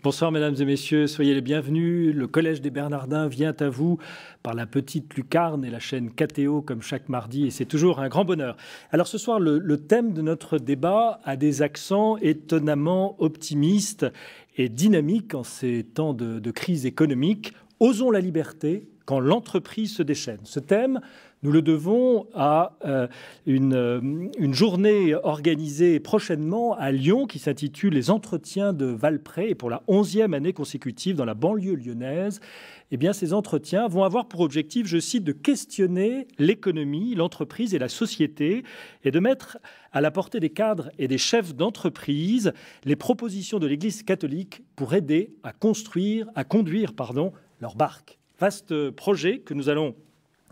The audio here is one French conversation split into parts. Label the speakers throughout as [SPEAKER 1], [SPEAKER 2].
[SPEAKER 1] Bonsoir mesdames et messieurs, soyez les bienvenus. Le Collège des Bernardins vient à vous par la petite lucarne et la chaîne KTO comme chaque mardi et c'est toujours un grand bonheur. Alors ce soir, le thème de notre débat a des accents étonnamment optimistes et dynamiques en ces temps de crise économique. Osons la liberté quand l'entreprise se déchaîne. Ce thème, nous le devons à une journée organisée prochainement à Lyon qui s'intitule Les Entretiens de Valprès. Et pour la 11e année consécutive dans la banlieue lyonnaise, eh bien, ces entretiens vont avoir pour objectif, je cite, de questionner l'économie, l'entreprise et la société et de mettre à la portée des cadres et des chefs d'entreprise les propositions de l'Église catholique pour aider à conduire leur barque. Vaste projet que nous allons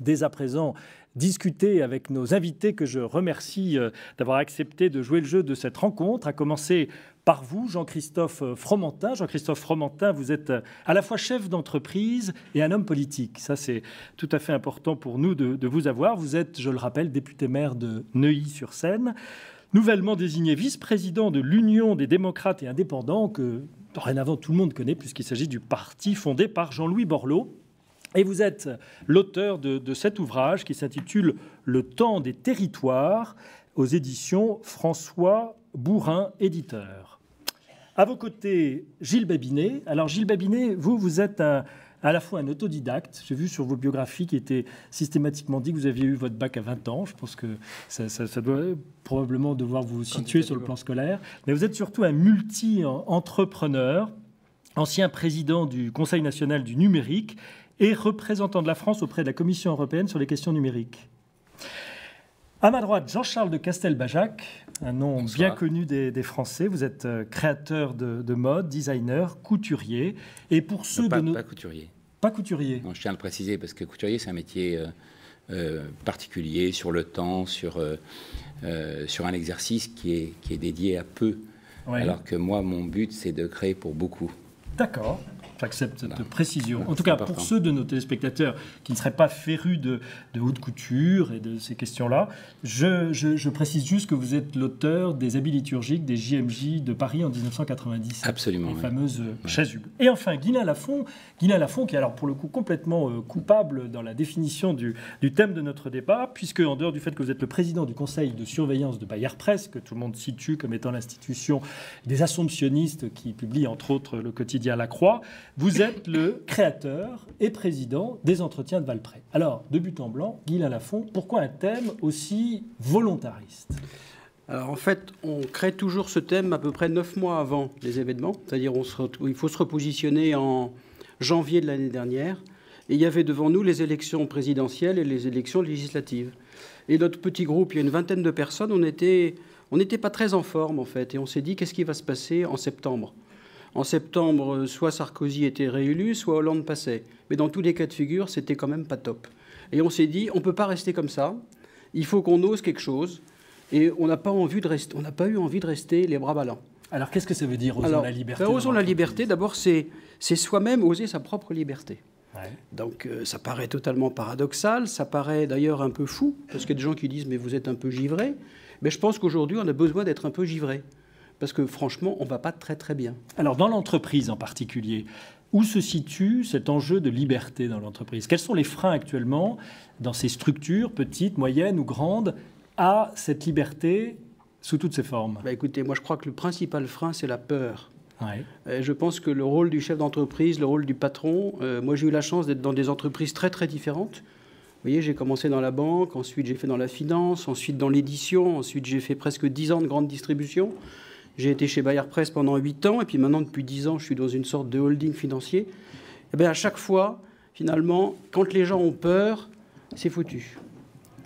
[SPEAKER 1] dès à présent discuter avec nos invités que je remercie d'avoir accepté de jouer le jeu de cette rencontre, à commencer par vous, Jean-Christophe Fromentin. Jean-Christophe Fromentin, vous êtes à la fois chef d'entreprise et un homme politique. Ça, c'est tout à fait important pour nous de vous avoir. Vous êtes, je le rappelle, député-maire de Neuilly-sur-Seine, nouvellement désigné vice-président de l'Union des démocrates et indépendants, que dorénavant tout le monde connaît puisqu'il s'agit du parti fondé par Jean-Louis Borloo. Et vous êtes l'auteur de cet ouvrage qui s'intitule « Le temps des territoires » aux éditions François Bourin, éditeur. À vos côtés, Gilles Babinet. Alors Gilles Babinet, vous êtes à la fois un autodidacte. J'ai vu sur vos biographies qui étaient systématiquement dit que vous aviez eu votre bac à 20 ans. Je pense que ça doit probablement devoir vous situer sur le plan scolaire. Mais vous êtes surtout un multi-entrepreneur, ancien président du Conseil national du numérique et représentant de la France auprès de la Commission européenne sur les questions numériques. À ma droite, Jean-Charles de Castelbajac, un nom bien connu des Français. Vous êtes créateur de mode, designer, couturier. Et pour ceux
[SPEAKER 2] pas couturier.
[SPEAKER 1] Pas couturier.
[SPEAKER 2] Non, je tiens à le préciser parce que couturier, c'est un métier particulier, sur le temps, sur un exercice qui est dédié à peu. Oui. Alors que moi, mon but, c'est de créer pour beaucoup.
[SPEAKER 1] D'accord. J'accepte cette précision. En tout cas, pour ceux de nos téléspectateurs qui ne seraient pas férus de haute couture et de ces questions-là, je précise juste que vous êtes l'auteur des habits liturgiques des JMJ de Paris en 1997.
[SPEAKER 2] Absolument.
[SPEAKER 1] Les fameuses chasubles. Et enfin, Guilain Lafont, qui est alors pour le coup complètement coupable dans la définition du thème de notre débat, puisque en dehors du fait que vous êtes le président du conseil de surveillance de Bayard Presse, que tout le monde situe comme étant l'institution des assomptionnistes qui publie entre autres le quotidien La Croix, vous êtes le créateur et président des Entretiens de Valprès. Alors, de but en blanc, Guilain Lafont, pourquoi un thème aussi volontariste ?
[SPEAKER 3] Alors en fait, on crée toujours ce thème à peu près 9 mois avant les événements. C'est-à-dire il faut se repositionner en janvier de l'année dernière. Et il y avait devant nous les élections présidentielles et les élections législatives. Et notre petit groupe, il y a une vingtaine de personnes, on n'était pas très en forme en fait. Et on s'est dit, qu'est-ce qui va se passer en septembre ? En septembre, soit Sarkozy était réélu, soit Hollande passait. Mais dans tous les cas de figure, c'était quand même pas top. Et on s'est dit, on ne peut pas rester comme ça. Il faut qu'on ose quelque chose. Et on n'a pas eu envie de rester les bras ballants.
[SPEAKER 1] Alors, qu'est-ce que ça veut dire, osons la liberté ?
[SPEAKER 3] Osons la liberté, d'abord, c'est soi-même oser sa propre liberté.
[SPEAKER 1] Ouais.
[SPEAKER 3] Donc, ça paraît totalement paradoxal. Ça paraît d'ailleurs un peu fou, parce qu'il y a des gens qui disent, mais vous êtes un peu givré. Mais je pense qu'aujourd'hui, on a besoin d'être un peu givré. Parce que franchement, on ne va pas très très bien.
[SPEAKER 1] Alors dans l'entreprise en particulier, où se situe cet enjeu de liberté dans l'entreprise ? Quels sont les freins actuellement dans ces structures, petites, moyennes ou grandes, à cette liberté sous toutes ses formes ?
[SPEAKER 3] Écoutez, moi je crois que le principal frein, c'est la peur.
[SPEAKER 1] Ouais.
[SPEAKER 3] Je pense que le rôle du chef d'entreprise, le rôle du patron, moi j'ai eu la chance d'être dans des entreprises très très différentes. Vous voyez, j'ai commencé dans la banque, ensuite j'ai fait dans la finance, ensuite dans l'édition, ensuite j'ai fait presque 10 ans de grande distribution. J'ai été chez Bayard Presse pendant 8 ans, et puis maintenant, depuis 10 ans, je suis dans une sorte de holding financier. Et bien, à chaque fois, finalement, quand les gens ont peur, c'est foutu.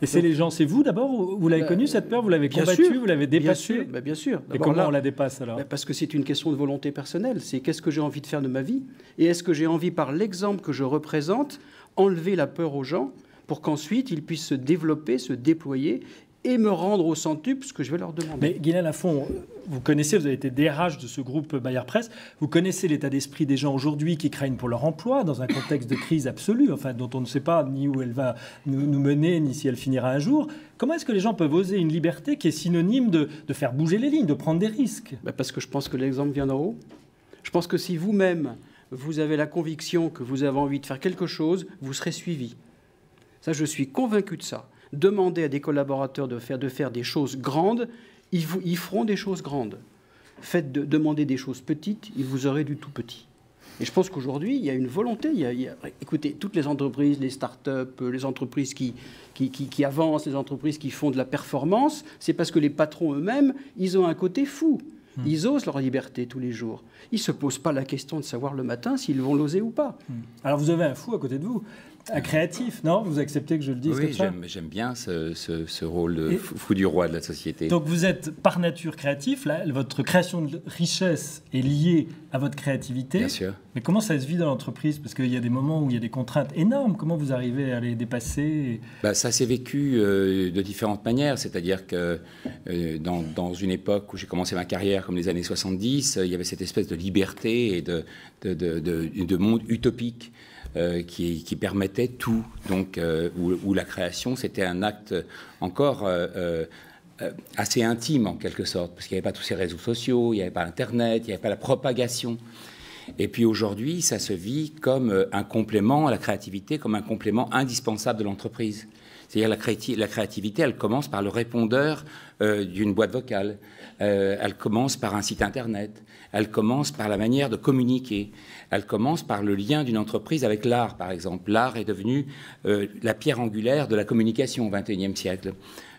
[SPEAKER 1] Et c'est les gens, c'est vous d'abord ? Vous l'avez connu, cette peur ? Vous l'avez combattue ? Vous l'avez dépassée ?
[SPEAKER 3] Bien sûr.
[SPEAKER 1] Et comment on la dépasse, alors ?
[SPEAKER 3] Parce que c'est une question de volonté personnelle. C'est qu'est-ce que j'ai envie de faire de ma vie ? Et est-ce que j'ai envie, par l'exemple que je représente, enlever la peur aux gens pour qu'ensuite, ils puissent se développer, se déployer et me rendre au centuple ce que je vais leur demander.
[SPEAKER 1] Mais Guilain Lafont, vous avez été DRH de ce groupe Bayard Presse, vous connaissez l'état d'esprit des gens aujourd'hui qui craignent pour leur emploi dans un contexte de crise absolue, enfin, dont on ne sait pas ni où elle va nous mener, ni si elle finira un jour. Comment est-ce que les gens peuvent oser une liberté qui est synonyme de faire bouger les lignes, de prendre des risques ?
[SPEAKER 3] Parce que je pense que l'exemple vient d'en haut. Je Je pense que si vous-même, vous avez la conviction que vous avez envie de faire quelque chose, vous serez suivi. Ça, je suis convaincu de ça. Demandez à des collaborateurs de faire des choses grandes, ils feront des choses grandes. Demandez des choses petites, ils vous aurez du tout petit. Et je pense qu'aujourd'hui, il y a une volonté. Écoutez, toutes les entreprises, les start-up, les entreprises qui avancent, les entreprises qui font de la performance, c'est parce que les patrons eux-mêmes, ils ont un côté fou. Ils osent leur liberté tous les jours. Ils ne se posent pas la question de savoir le matin s'ils vont l'oser ou pas.
[SPEAKER 1] Alors vous avez un fou à côté de vous, un créatif, non? Vous acceptez que je le dise comme ça?
[SPEAKER 2] Oui, j'aime bien ce rôle de fou du roi de la société.
[SPEAKER 1] Donc vous êtes par nature créatif, là, votre création de richesse est liée à votre créativité.
[SPEAKER 2] Bien sûr.
[SPEAKER 1] Mais comment ça se vit dans l'entreprise? Parce qu'il y a des moments où il y a des contraintes énormes. Comment vous arrivez à les dépasser?
[SPEAKER 2] Ça s'est vécu de différentes manières. C'est-à-dire que dans une époque où j'ai commencé ma carrière, comme les années 70, il y avait cette espèce de liberté et de monde utopique qui permettait tout. Donc, où la création, c'était un acte encore assez intime, en quelque sorte, parce qu'il n'y avait pas tous ces réseaux sociaux, il n'y avait pas Internet, il n'y avait pas la propagation. Et puis aujourd'hui, ça se vit comme un complément à la créativité, comme un complément indispensable de l'entreprise. C'est-à-dire la créativité, elle commence par le répondeur d'une boîte vocale, elle commence par un site Internet, elle commence par la manière de communiquer, elle commence par le lien d'une entreprise avec l'art, par exemple. L'art est devenu la pierre angulaire de la communication au XXIe siècle.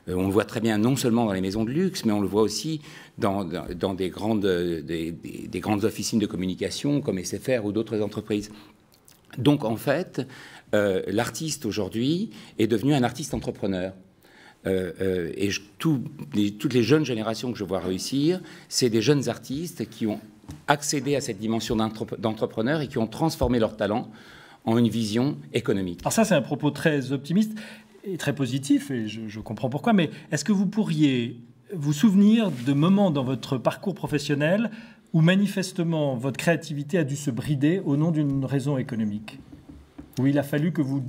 [SPEAKER 2] On le voit très bien non seulement dans les maisons de luxe, mais on le voit aussi dans des grandes officines de communication comme SFR ou d'autres entreprises. Donc en fait, l'artiste aujourd'hui est devenu un artiste entrepreneur. Et toutes les jeunes générations que je vois réussir, c'est des jeunes artistes qui ont accédé à cette dimension d'entrepreneur et qui ont transformé leur talent en une vision économique.
[SPEAKER 1] Alors ça, c'est un propos très optimiste et très positif, et je comprends pourquoi, mais est-ce que vous pourriez vous souvenir de moments dans votre parcours professionnel où manifestement votre créativité a dû se brider au nom d'une raison économique ? Où il a fallu que vous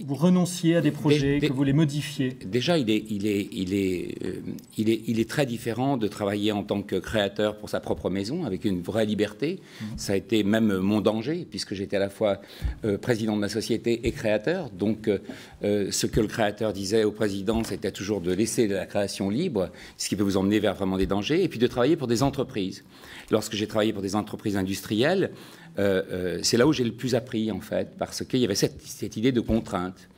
[SPEAKER 1] renonciez à des projets, que vous les modifiez.
[SPEAKER 2] Déjà, il est très différent de travailler en tant que créateur pour sa propre maison, avec une vraie liberté. Ça a été même mon danger, puisque j'étais à la fois président de ma société et créateur. Donc, ce que le créateur disait au président, c'était toujours de laisser la création libre, ce qui peut vous emmener vers vraiment des dangers, et puis de travailler pour des entreprises. Lorsque j'ai travaillé pour des entreprises industrielles, c'est là où j'ai le plus appris, en fait, parce qu'il y avait cette idée de contrainte.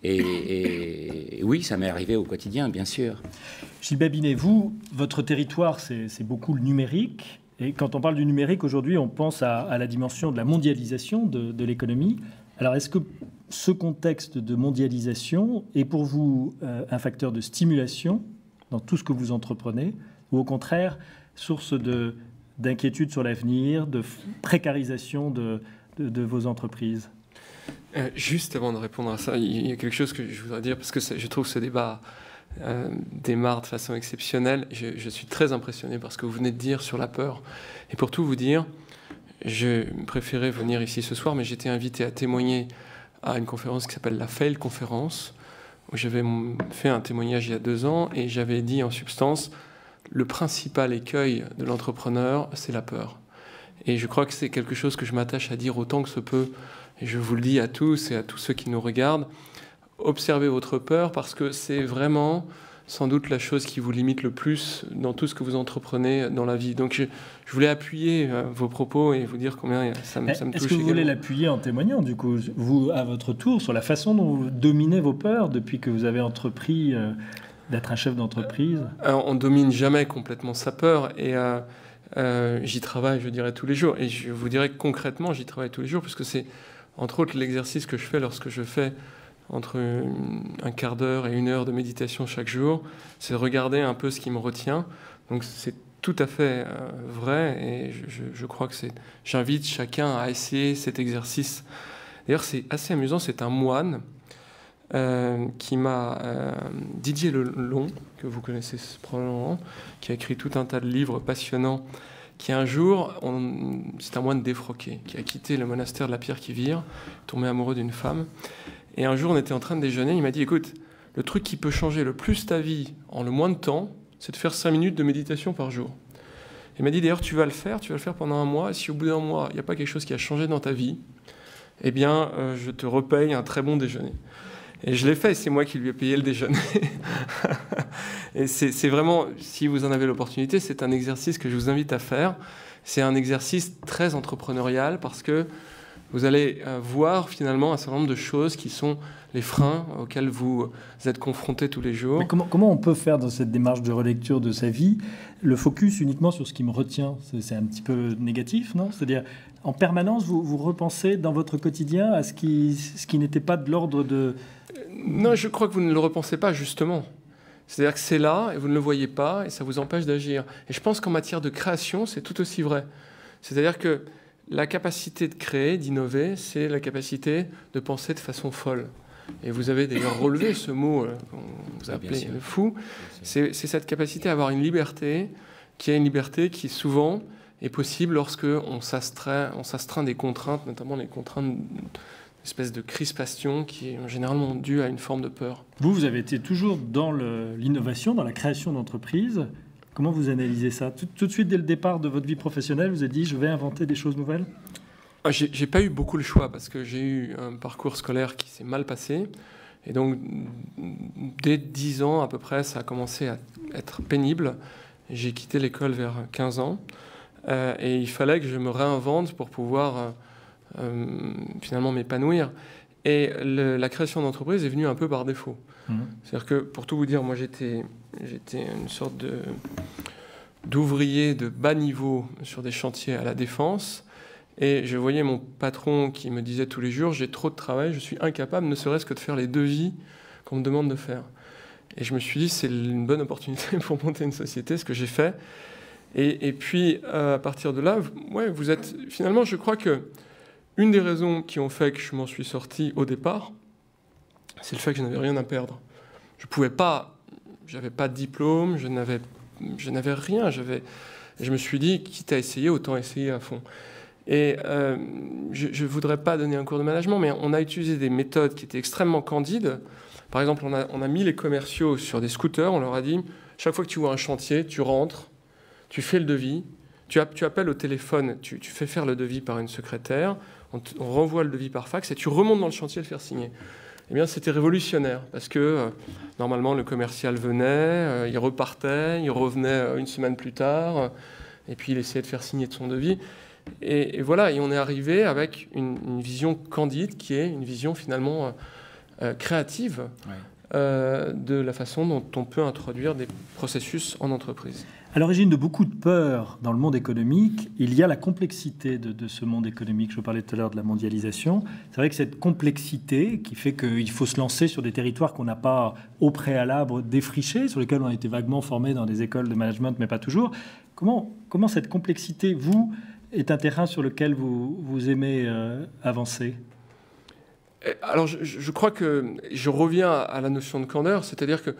[SPEAKER 2] Et oui, ça m'est arrivé au quotidien, bien sûr.
[SPEAKER 1] Gilles Babinet, votre territoire, c'est beaucoup le numérique. Et quand on parle du numérique, aujourd'hui, on pense à la dimension de la mondialisation de l'économie. Alors, est-ce que ce contexte de mondialisation est pour vous un facteur de stimulation dans tout ce que vous entreprenez, ou au contraire, source d'inquiétude sur l'avenir, de précarisation de vos entreprises?
[SPEAKER 4] Juste avant de répondre à ça, il y a quelque chose que je voudrais dire, parce que je trouve que ce débat démarre de façon exceptionnelle. Je suis très impressionné par ce que vous venez de dire sur la peur. Et pour tout vous dire, je préférais venir ici ce soir, mais j'étais invité à témoigner à une conférence qui s'appelle la Fail Conférence, où j'avais fait un témoignage il y a 2 ans, et j'avais dit en substance: le principal écueil de l'entrepreneur, c'est la peur. Et je crois que c'est quelque chose que je m'attache à dire autant que se peut. Et je vous le dis à tous et à tous ceux qui nous regardent, observez votre peur, parce que c'est vraiment sans doute la chose qui vous limite le plus dans tout ce que vous entreprenez dans la vie. Donc je voulais appuyer vos propos et vous dire combien ça me touche.
[SPEAKER 1] Est-ce que vous voulez l'appuyer en témoignant, du coup, vous, à votre tour, sur la façon dont vous dominez vos peurs depuis que vous avez entrepris d'être un chef d'entreprise?
[SPEAKER 4] On ne domine jamais complètement sa peur, et j'y travaille, je dirais, tous les jours. Et je vous dirais que concrètement, j'y travaille tous les jours, parce que c'est, entre autres, l'exercice que je fais lorsque je fais entre un quart d'heure et 1 heure de méditation chaque jour, c'est de regarder un peu ce qui me retient. Donc c'est tout à fait vrai, et je crois que j'invite chacun à essayer cet exercice. D'ailleurs, c'est assez amusant, c'est un moine qui m'a... Didier Lelong, que vous connaissez probablement, qui a écrit tout un tas de livres passionnants, qui un jour, c'est un moine défroqué, qui a quitté le monastère de la Pierre qui Vire, tombé amoureux d'une femme. Et un jour, on était en train de déjeuner, il m'a dit: écoute, le truc qui peut changer le plus ta vie en le moins de temps, c'est de faire 5 minutes de méditation par jour. Il m'a dit d'ailleurs, tu vas le faire pendant 1 mois, et si au bout d'1 mois, il n'y a pas quelque chose qui a changé dans ta vie, eh bien, je te repaye un très bon déjeuner. Et je l'ai fait, c'est moi qui lui ai payé le déjeuner. Et c'est vraiment, si vous en avez l'opportunité, c'est un exercice que je vous invite à faire. C'est un exercice très entrepreneurial parce que vous allez voir finalement un certain nombre de choses qui sont les freins auxquels vous êtes confrontés tous les jours.
[SPEAKER 1] Mais comment on peut faire dans cette démarche de relecture de sa vie le focus uniquement sur ce qui me retient? C'est un petit peu négatif, non? C'est-à-dire, en permanence, vous repensez dans votre quotidien à ce qui n'était pas de l'ordre de...
[SPEAKER 4] Non, je crois que vous ne le repensez pas, justement. C'est-à-dire que c'est là, et vous ne le voyez pas, et ça vous empêche d'agir. Et je pense qu'en matière de création, c'est tout aussi vrai. C'est-à-dire que la capacité de créer, d'innover, c'est la capacité de penser de façon folle. Et vous avez d'ailleurs relevé ce mot qu'on vous appelez le fou. C'est cette capacité à avoir une liberté qui souvent est possible lorsque on s'astreint des contraintes, notamment les contraintes espèce de crispation qui est généralement due à une forme de peur.
[SPEAKER 1] Vous avez été toujours dans l'innovation, dans la création d'entreprises. Comment vous analysez ça? Tout de suite, dès le départ de votre vie professionnelle, vous avez dit « je vais inventer des choses nouvelles » ?
[SPEAKER 4] J'ai pas eu beaucoup le choix parce que j'ai eu un parcours scolaire qui s'est mal passé. Et donc, dès 10 ans à peu près, ça a commencé à être pénible. J'ai quitté l'école vers 15 ans. Et il fallait que je me réinvente pour pouvoir finalement m'épanouir. Et la création d'entreprise est venue un peu par défaut. C'est-à-dire que, pour tout vous dire, moi j'étais une sorte d'ouvrier de bas niveau sur des chantiers à la Défense. Et je voyais mon patron qui me disait tous les jours « j'ai trop de travail, je suis incapable ne serait-ce que de faire les devis qu'on me demande de faire ». Et je me suis dit c'est une bonne opportunité pour monter une société, ce que j'ai fait. Et puis, à partir de là, ouais, vous êtes... Finalement, je crois que une des raisons qui ont fait que je m'en suis sorti au départ, c'est le fait que je n'avais rien à perdre. Je pouvais pas... J'avais pas de diplôme, je n'avais rien. Je me suis dit, quitte à essayer, autant essayer à fond. Et je ne voudrais pas donner un cours de management, mais on a utilisé des méthodes qui étaient extrêmement candides. Par exemple, on a mis les commerciaux sur des scooters. On leur a dit, chaque fois que tu vois un chantier, tu rentres, tu fais le devis, tu appelles au téléphone, tu fais faire le devis par une secrétaire, on renvoie le devis par fax et tu remontes dans le chantier le faire signer. Eh bien, c'était révolutionnaire parce que normalement, le commercial venait, il repartait, il revenait une semaine plus tard, et puis il essayait de faire signer de son devis. Et voilà, et on est arrivé avec une vision candide qui est une vision finalement créative de la façon dont on peut introduire des processus en entreprise.
[SPEAKER 1] À l'origine de beaucoup de peurs dans le monde économique, il y a la complexité de ce monde économique. Je parlais tout à l'heure de la mondialisation. C'est vrai que cette complexité qui fait qu'il faut se lancer sur des territoires qu'on n'a pas au préalable défrichés, sur lesquels on a été vaguement formé dans des écoles de management, mais pas toujours. Comment cette complexité, vous, est un terrain sur lequel vous aimez avancer?
[SPEAKER 4] Alors, je crois que je reviens à la notion de candeur, c'est-à-dire que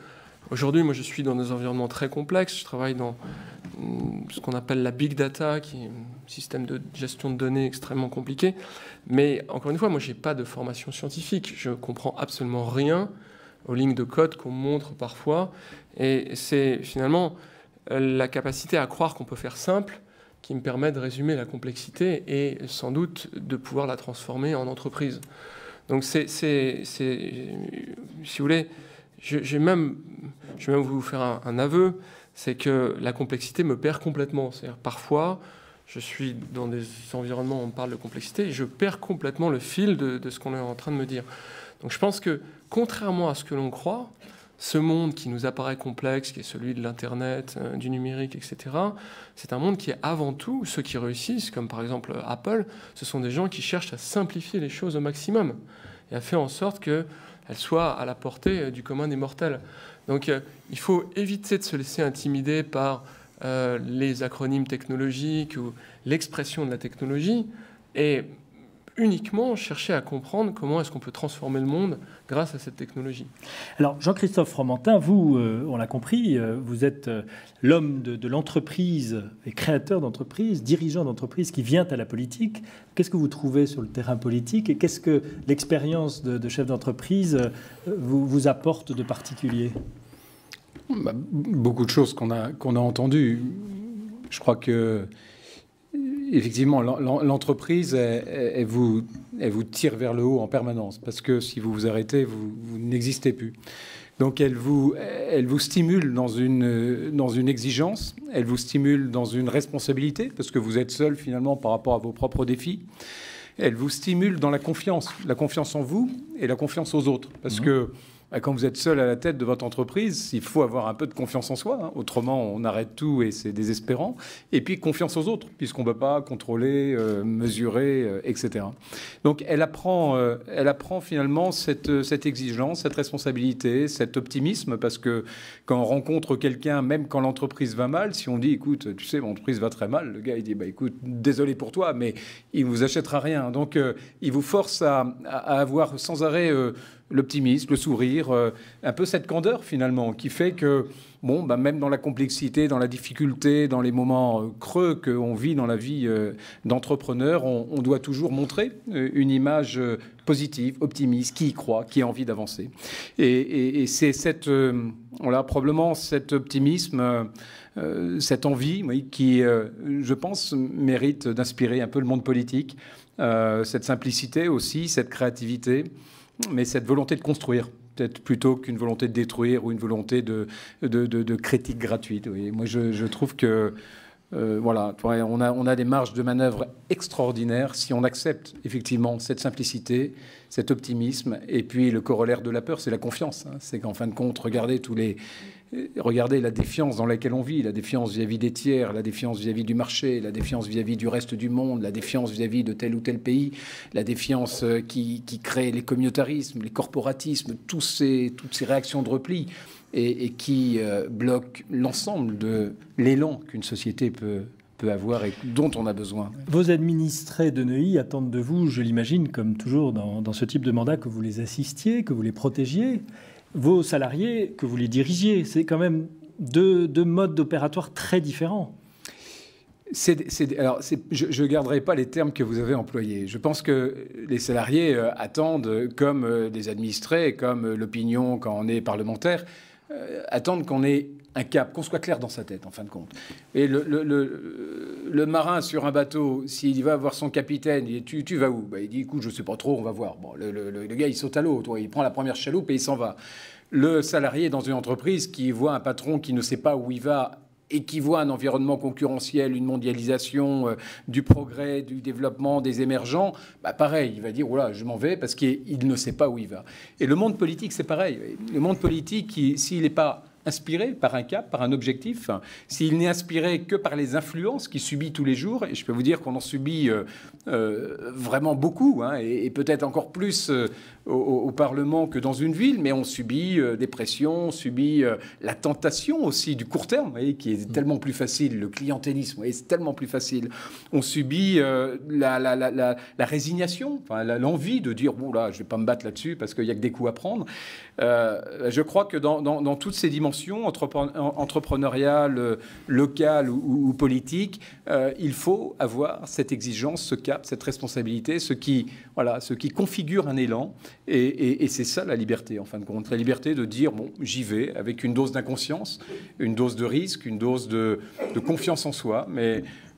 [SPEAKER 4] aujourd'hui, moi, je suis dans des environnements très complexes. Je travaille dans ce qu'on appelle la big data, qui est un système de gestion de données extrêmement compliqué. Mais encore une fois, moi, je n'ai pas de formation scientifique. Je ne comprends absolument rien aux lignes de code qu'on montre parfois. Et c'est finalement la capacité à croire qu'on peut faire simple qui me permet de résumer la complexité et sans doute de pouvoir la transformer en entreprise. Donc, si vous voulez, je vais même vous faire un aveu, c'est que la complexité me perd complètement. C'est-à-dire, parfois, je suis dans des environnements où on parle de complexité et je perds complètement le fil de ce qu'on est en train de me dire. Donc, je pense que, contrairement à ce que l'on croit, ce monde qui nous apparaît complexe, qui est celui de l'Internet, du numérique, etc., c'est un monde qui est avant tout, ceux qui réussissent, comme par exemple Apple, ce sont des gens qui cherchent à simplifier les choses au maximum et à faire en sorte qu'elles soient à la portée du commun des mortels. Donc il faut éviter de se laisser intimider par les acronymes technologiques ou l'expression de la technologie et uniquement chercher à comprendre comment est-ce qu'on peut transformer le monde grâce à cette technologie.
[SPEAKER 1] Alors, Jean-Christophe Fromentin, vous, on l'a compris, vous êtes l'homme de l'entreprise et créateur d'entreprise, dirigeant d'entreprise qui vient à la politique. Qu'est-ce que vous trouvez sur le terrain politique et qu'est-ce que l'expérience de chef d'entreprise vous apporte de particulier?
[SPEAKER 5] Beaucoup de choses qu'on a entendues. Je crois que, effectivement, l'entreprise, elle vous tire vers le haut en permanence, parce que si vous vous arrêtez, vous n'existez plus. Donc elle vous stimule dans une exigence, elle vous stimule dans une responsabilité, parce que vous êtes seul finalement par rapport à vos propres défis. Elle vous stimule dans la confiance en vous et la confiance aux autres. Parce que quand vous êtes seul à la tête de votre entreprise, il faut avoir un peu de confiance en soi. Autrement, on arrête tout et c'est désespérant. Et puis, confiance aux autres, puisqu'on ne peut pas contrôler, mesurer, etc. Donc, elle apprend finalement cette exigence, cette responsabilité, cet optimisme, parce que quand on rencontre quelqu'un, même quand l'entreprise va mal, si on dit, écoute, tu sais, mon entreprise va très mal, le gars, il dit, bah, écoute, désolé pour toi, mais il ne vous achètera rien. Donc, il vous force à avoir sans arrêt l'optimisme, le sourire, un peu cette candeur finalement, qui fait que, bon, bah, même dans la complexité, dans la difficulté, dans les moments creux qu'on vit dans la vie d'entrepreneur, on doit toujours montrer une image positive, optimiste, qui y croit, qui a envie d'avancer. Et c'est voilà, probablement cet optimisme, cette envie, oui, qui, je pense, mérite d'inspirer un peu le monde politique. Cette simplicité aussi, cette créativité, mais cette volonté de construire, peut-être plutôt qu'une volonté de détruire ou une volonté de critique gratuite. Oui. Moi, je trouve que voilà, on a des marges de manœuvre extraordinaires si on accepte effectivement cette simplicité, cet optimisme, et puis le corollaire de la peur, c'est la confiance. C'est qu'en fin de compte, regardez la défiance dans laquelle on vit, la défiance vis-à-vis des tiers, la défiance vis-à-vis du marché, la défiance vis-à-vis du reste du monde, la défiance vis-à-vis de tel ou tel pays, la défiance qui crée les communautarismes, les corporatismes, toutes ces réactions de repli et qui bloquent l'ensemble de l'élan qu'une société peut avoir et dont on a besoin.
[SPEAKER 1] Vos administrés de Neuilly attendent de vous, je l'imagine, comme toujours dans ce type de mandat, que vous les assistiez, que vous les protégiez. Vos salariés, que vous les dirigiez. C'est quand même deux modes opératoires très différents.
[SPEAKER 5] Alors, je ne garderai pas les termes que vous avez employés. Je pense que les salariés attendent, comme les administrés, comme l'opinion quand on est parlementaire, attendent qu'on ait un cap, qu'on soit clair dans sa tête, en fin de compte. Et le marin sur un bateau, s'il va voir son capitaine, il dit, tu vas où? Il dit, écoute, je ne sais pas trop, on va voir. Bon, le gars, il saute à l'eau, il prend la première chaloupe et il s'en va. Le salarié dans une entreprise qui voit un patron qui ne sait pas où il va et qui voit un environnement concurrentiel, une mondialisation du progrès, du développement, des émergents, pareil, il va dire, voilà, je m'en vais parce qu'il ne sait pas où il va. Et le monde politique, c'est pareil. Le monde politique, s'il n'est pas inspiré par un cap, par un objectif, s'il n'est inspiré que par les influences qu'il subit tous les jours, et je peux vous dire qu'on en subit vraiment beaucoup, et peut-être encore plus au Parlement que dans une ville, mais on subit des pressions, on subit la tentation aussi du court terme, vous voyez, qui est tellement plus facile, le clientélisme, c'est tellement plus facile. On subit la résignation, l'envie de dire, bon là, je ne vais pas me battre là-dessus parce qu'il n'y a que des coups à prendre. Je crois que dans toutes ces dimensions entrepreneuriales, locales ou politiques, il faut avoir cette exigence, ce cap, cette responsabilité, ce qui configure un élan. Et c'est ça la liberté, en fin de compte. La liberté de dire, bon, j'y vais avec une dose d'inconscience, une dose de risque, une dose de confiance en soi.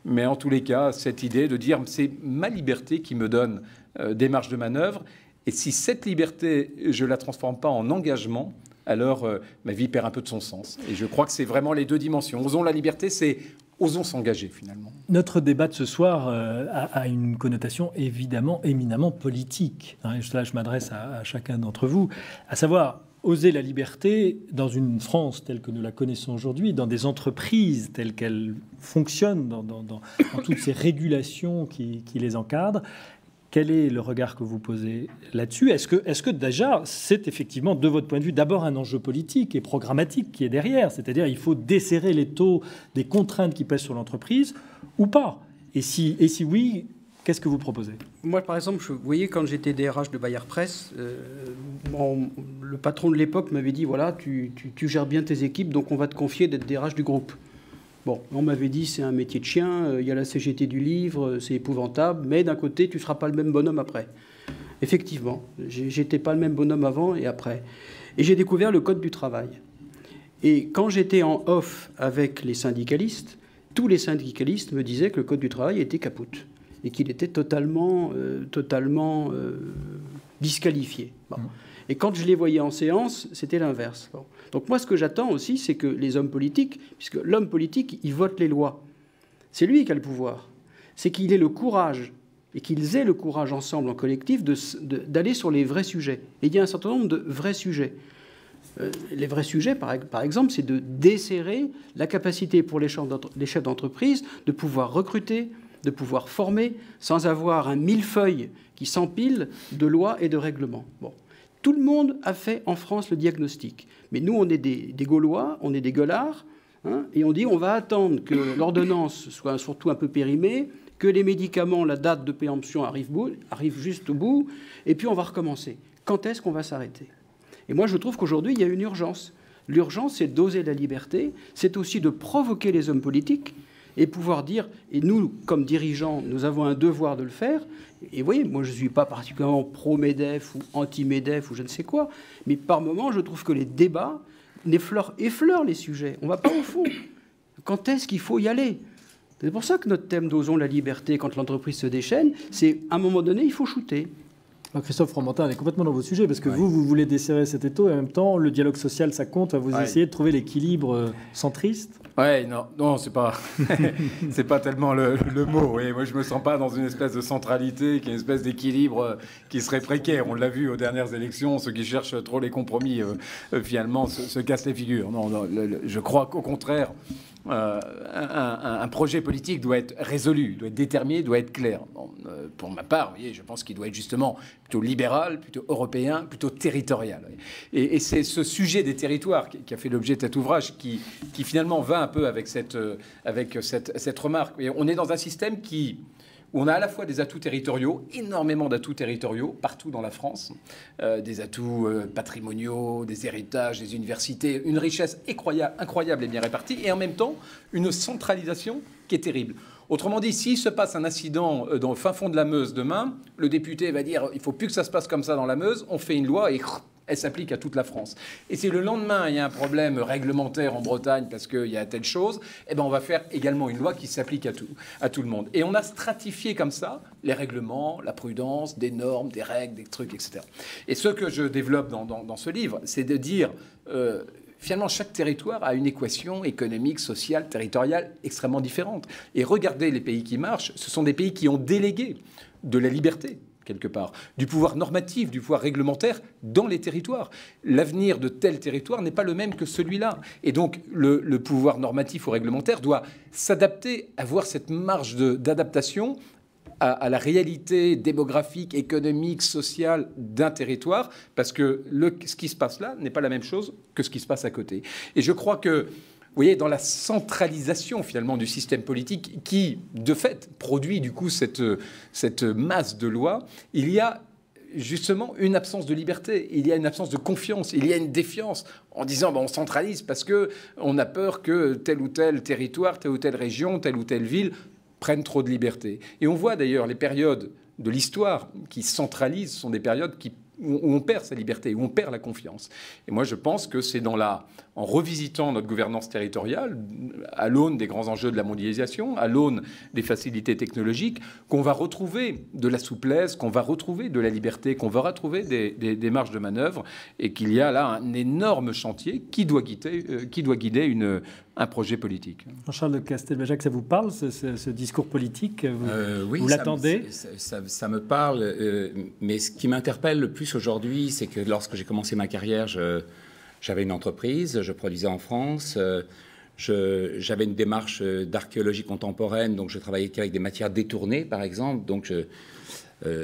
[SPEAKER 5] Mais en tous les cas, cette idée de dire, c'est ma liberté qui me donne des marges de manœuvre. Et si cette liberté, je ne la transforme pas en engagement, alors ma vie perd un peu de son sens. Et je crois que c'est vraiment les deux dimensions. Osons la liberté, c'est osons s'engager finalement.
[SPEAKER 1] Notre débat de ce soir a une connotation évidemment éminemment politique. Là, je m'adresse à chacun d'entre vous, à savoir oser la liberté dans une France telle que nous la connaissons aujourd'hui, dans des entreprises telles qu'elles fonctionnent, dans toutes ces régulations qui les encadrent. Quel est le regard que vous posez là-dessus? Est-ce que déjà, c'est effectivement, de votre point de vue, d'abord un enjeu politique et programmatique qui est derrière? C'est-à-dire il faut desserrer les taux des contraintes qui pèsent sur l'entreprise ou pas? Et si oui, qu'est-ce que vous proposez?
[SPEAKER 3] Moi, par exemple, vous voyez, quand j'étais DRH de Bayard Presse, le patron de l'époque m'avait dit, voilà, tu gères bien tes équipes, donc on va te confier d'être DRH du groupe. Bon, on m'avait dit, c'est un métier de chien, il y a la CGT du livre, c'est épouvantable, mais d'un côté, tu ne seras pas le même bonhomme après. Effectivement, j'étais pas le même bonhomme avant et après. Et j'ai découvert le code du travail. Et quand j'étais en off avec les syndicalistes, tous les syndicalistes me disaient que le Code du travail était capote et qu'il était totalement disqualifié. Bon. Et quand je les voyais en séance, c'était l'inverse. Bon. Donc moi, ce que j'attends aussi, c'est que les hommes politiques, puisque l'homme politique, il vote les lois, c'est lui qui a le pouvoir, c'est qu'il ait le courage, et qu'ils aient le courage ensemble, en collectif, d'aller sur les vrais sujets. Et il y a un certain nombre de vrais sujets. Les vrais sujets, par exemple, c'est de desserrer la capacité pour les chefs d'entreprise de pouvoir recruter, de pouvoir former, sans avoir un millefeuille qui s'empile de lois et de règlements. Bon. Tout le monde a fait en France le diagnostic. Mais nous, on est des Gaulois, on est des gueulards, hein, et on dit on va attendre que l'ordonnance soit surtout un peu périmée, que les médicaments, la date de préemption arrive juste au bout, et puis on va recommencer. Quand est-ce qu'on va s'arrêter ? Et moi, je trouve qu'aujourd'hui, il y a une urgence. L'urgence, c'est d'oser la liberté, c'est aussi de provoquer les hommes politiques et pouvoir dire, et nous, comme dirigeants, nous avons un devoir de le faire. Et vous voyez, moi, je ne suis pas particulièrement pro-MEDEF ou anti-MEDEF ou je ne sais quoi, mais par moments, je trouve que les débats effleurent les sujets. On ne va pas au fond. Quand est-ce qu'il faut y aller ? C'est pour ça que notre thème d'Osons la liberté, quand l'entreprise se déchaîne, c'est à un moment donné, il faut shooter.
[SPEAKER 1] Alors Christophe Fromentin, on est complètement dans vos sujets, parce que vous voulez desserrer cet étau, et en même temps, le dialogue social, ça compte, vous essayez de trouver l'équilibre centriste.
[SPEAKER 5] Ouais, non, c'est pas, c'est pas tellement le mot. Oui, moi, je me sens pas dans une espèce de centralité, qui est une espèce d'équilibre qui serait précaire. On l'a vu aux dernières élections, ceux qui cherchent trop les compromis, finalement, se cassent les figures. Non, je crois qu'au contraire, un projet politique doit être résolu, doit être déterminé, doit être clair. Bon, pour ma part, vous voyez, je pense qu'il doit être justement plutôt libéral, plutôt européen, plutôt territorial. Et c'est ce sujet des territoires qui a fait l'objet de cet ouvrage qui finalement va un peu avec cette remarque. Et on est dans un système où on a à la fois des atouts territoriaux, énormément d'atouts territoriaux, partout dans la France, des atouts patrimoniaux, des héritages, des universités, une richesse incroyable et bien répartie, et en même temps, une centralisation qui est terrible. Autrement dit, s'il se passe un incident dans le fin fond de la Meuse demain, le député va dire « il ne faut plus que ça se passe comme ça dans la Meuse, on fait une loi et... » elle s'applique à toute la France. Et si le lendemain, il y a un problème réglementaire en Bretagne parce qu'il y a telle chose, eh ben on va faire également une loi qui s'applique à tout le monde. Et on a stratifié comme ça les règlements, la prudence, des normes, des règles, des trucs, etc. Et ce que je développe dans ce livre, c'est de dire... finalement, chaque territoire a une équation économique, sociale, territoriale extrêmement différente. Et regardez les pays qui marchent, ce sont des pays qui ont délégué de la liberté, quelque part, du pouvoir normatif, du pouvoir réglementaire dans les territoires. L'avenir de tel territoire n'est pas le même que celui-là. Et donc, le pouvoir normatif ou réglementaire doit s'adapter, avoir cette marge d'adaptation à la réalité démographique, économique, sociale d'un territoire, parce que ce qui se passe là n'est pas la même chose que ce qui se passe à côté. Et je crois que, vous voyez, dans la centralisation finalement du système politique qui, de fait, produit du coup cette masse de lois, il y a justement une absence de liberté, il y a une absence de confiance, il y a une défiance en disant on centralise parce qu'on a peur que tel ou tel territoire, telle ou telle région, telle ou telle ville prennent trop de liberté. Et on voit d'ailleurs les périodes de l'histoire qui centralisent sont des périodes où on perd sa liberté, où on perd la confiance. Et moi, je pense que c'est en revisitant notre gouvernance territoriale, à l'aune des grands enjeux de la mondialisation, à l'aune des facilités technologiques, qu'on va retrouver de la souplesse, qu'on va retrouver de la liberté, qu'on va retrouver des marges de manœuvre, et qu'il y a là un énorme chantier qui doit guider un projet politique.
[SPEAKER 1] Jean-Charles de Castelbajac, ça vous parle, ce discours politique?
[SPEAKER 2] Oui,
[SPEAKER 1] vous l'attendez?
[SPEAKER 2] Ça me parle, mais ce qui m'interpelle le plus aujourd'hui, c'est que lorsque j'ai commencé ma carrière, j'avais une entreprise, je produisais en France, j'avais une démarche d'archéologie contemporaine, donc je travaillais avec des matières détournées, par exemple. Donc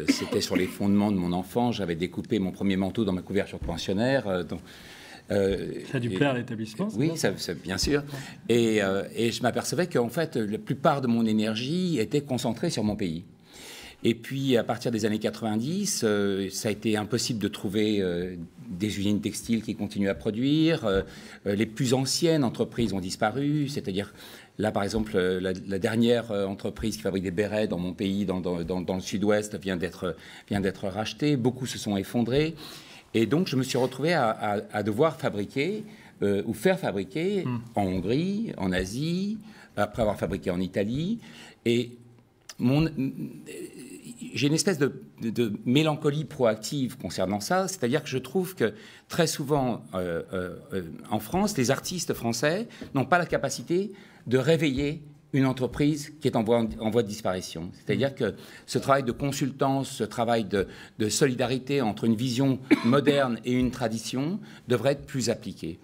[SPEAKER 2] c'était sur les fondements de mon enfant, j'avais découpé mon premier manteau dans ma couverture de pensionnaire.
[SPEAKER 1] Ça a dû plaire à l'établissement?
[SPEAKER 2] Oui, bien sûr. Et je m'apercevais qu'en fait, la plupart de mon énergie était concentrée sur mon pays. Et puis, à partir des années 90, ça a été impossible de trouver des usines textiles qui continuent à produire. Les plus anciennes entreprises ont disparu. C'est-à-dire, là, par exemple, la dernière entreprise qui fabrique des bérets dans mon pays, dans le sud-ouest, vient d'être rachetée. Beaucoup se sont effondrés. Et donc, je me suis retrouvé à devoir fabriquer ou faire fabriquer en Hongrie, en Asie, après avoir fabriqué en Italie. Et j'ai une espèce de mélancolie proactive concernant ça, c'est-à-dire que je trouve que très souvent en France, les artistes français n'ont pas la capacité de réveiller une entreprise qui est en voie de disparition. C'est-à-dire que ce travail de consultance, ce travail de solidarité entre une vision moderne et une tradition devrait être plus appliqué.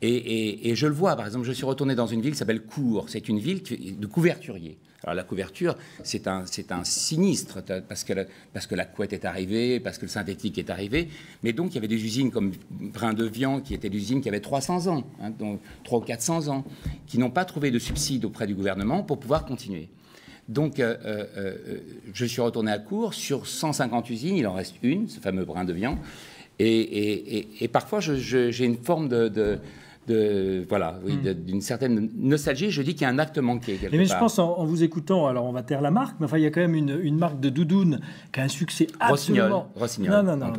[SPEAKER 2] Et je le vois, par exemple, je suis retourné dans une ville qui s'appelle Cours. C'est une ville de couverturiers. Alors la couverture, c'est un sinistre, parce que la couette est arrivée, parce que le synthétique est arrivé. Mais donc il y avait des usines comme Brin-de-Vian, qui étaient des usines qui avaient 300 ans, donc 300 ou 400 ans, qui n'ont pas trouvé de subside auprès du gouvernement pour pouvoir continuer. Donc je suis retourné à Cours. Sur 150 usines, il en reste une, ce fameux Brin-de-Vian. Et parfois, j'ai une forme d'une certaine nostalgie. Je dis qu'il y a un acte manqué quelque part.
[SPEAKER 1] Mais je pense, en vous écoutant, alors on va taire la marque, mais enfin, il y a quand même une marque de doudoune qui a un succès absolument...
[SPEAKER 2] Rossignol.
[SPEAKER 1] Non.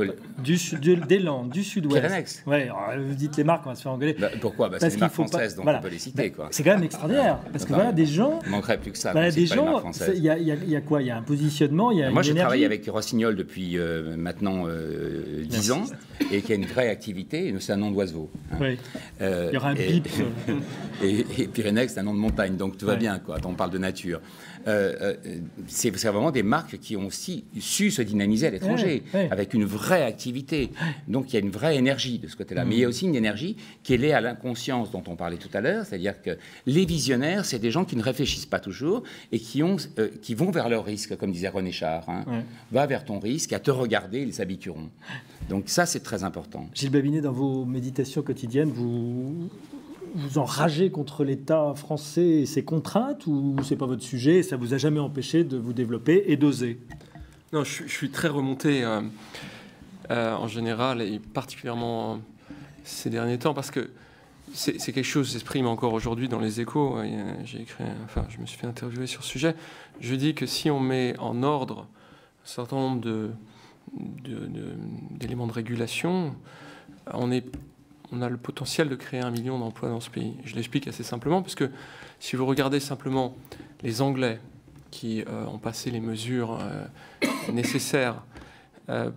[SPEAKER 1] Des Landes, du Sud-Ouest.
[SPEAKER 2] Pyrénex.
[SPEAKER 1] Ouais, vous dites les marques, on va se faire engueuler.
[SPEAKER 2] Pourquoi c'est une marque française, donc on peut les citer.
[SPEAKER 1] C'est quand même extraordinaire, parce que voilà, des gens...
[SPEAKER 2] Il manquerait plus que ça.
[SPEAKER 1] Des gens, il y a quoi? Il y a un positionnement, il y a
[SPEAKER 2] Moi,
[SPEAKER 1] une
[SPEAKER 2] je
[SPEAKER 1] énergie.
[SPEAKER 2] travaille avec Rossignol depuis maintenant 10 ans, et qui a une vraie activité, c'est un nom d'oiseau.
[SPEAKER 1] Oui. Il y aura un bip.
[SPEAKER 2] Et Pyrénex, c'est un nom de montagne, donc tout va bien, quoi. On parle de nature. C'est vraiment des marques qui ont aussi su se dynamiser à l'étranger, avec une vraie activité. Donc il y a une vraie énergie de ce côté-là. Mais il y a aussi une énergie qui est liée à l'inconscience dont on parlait tout à l'heure, c'est-à-dire que les visionnaires, c'est des gens qui ne réfléchissent pas toujours et qui vont vers leur risque, comme disait René Char. Va vers ton risque, à te regarder, ils s'habitueront. Donc ça, c'est très important.
[SPEAKER 1] Gilles Babinet, dans vos méditations quotidiennes, vous enragez contre l'État français et ses contraintes, ou c'est pas votre sujet et ça vous a jamais empêché de vous développer et d'oser?
[SPEAKER 4] Non, je suis très remonté en général, et particulièrement ces derniers temps, parce que c'est quelque chose qui s'exprime encore aujourd'hui dans les Échos. Je me suis fait interviewer sur ce sujet. Je dis que si on met en ordre un certain nombre d'éléments de régulation, on a le potentiel de créer 1 million d'emplois dans ce pays. Je l'explique assez simplement, parce que si vous regardez simplement les Anglais qui ont passé les mesures nécessaires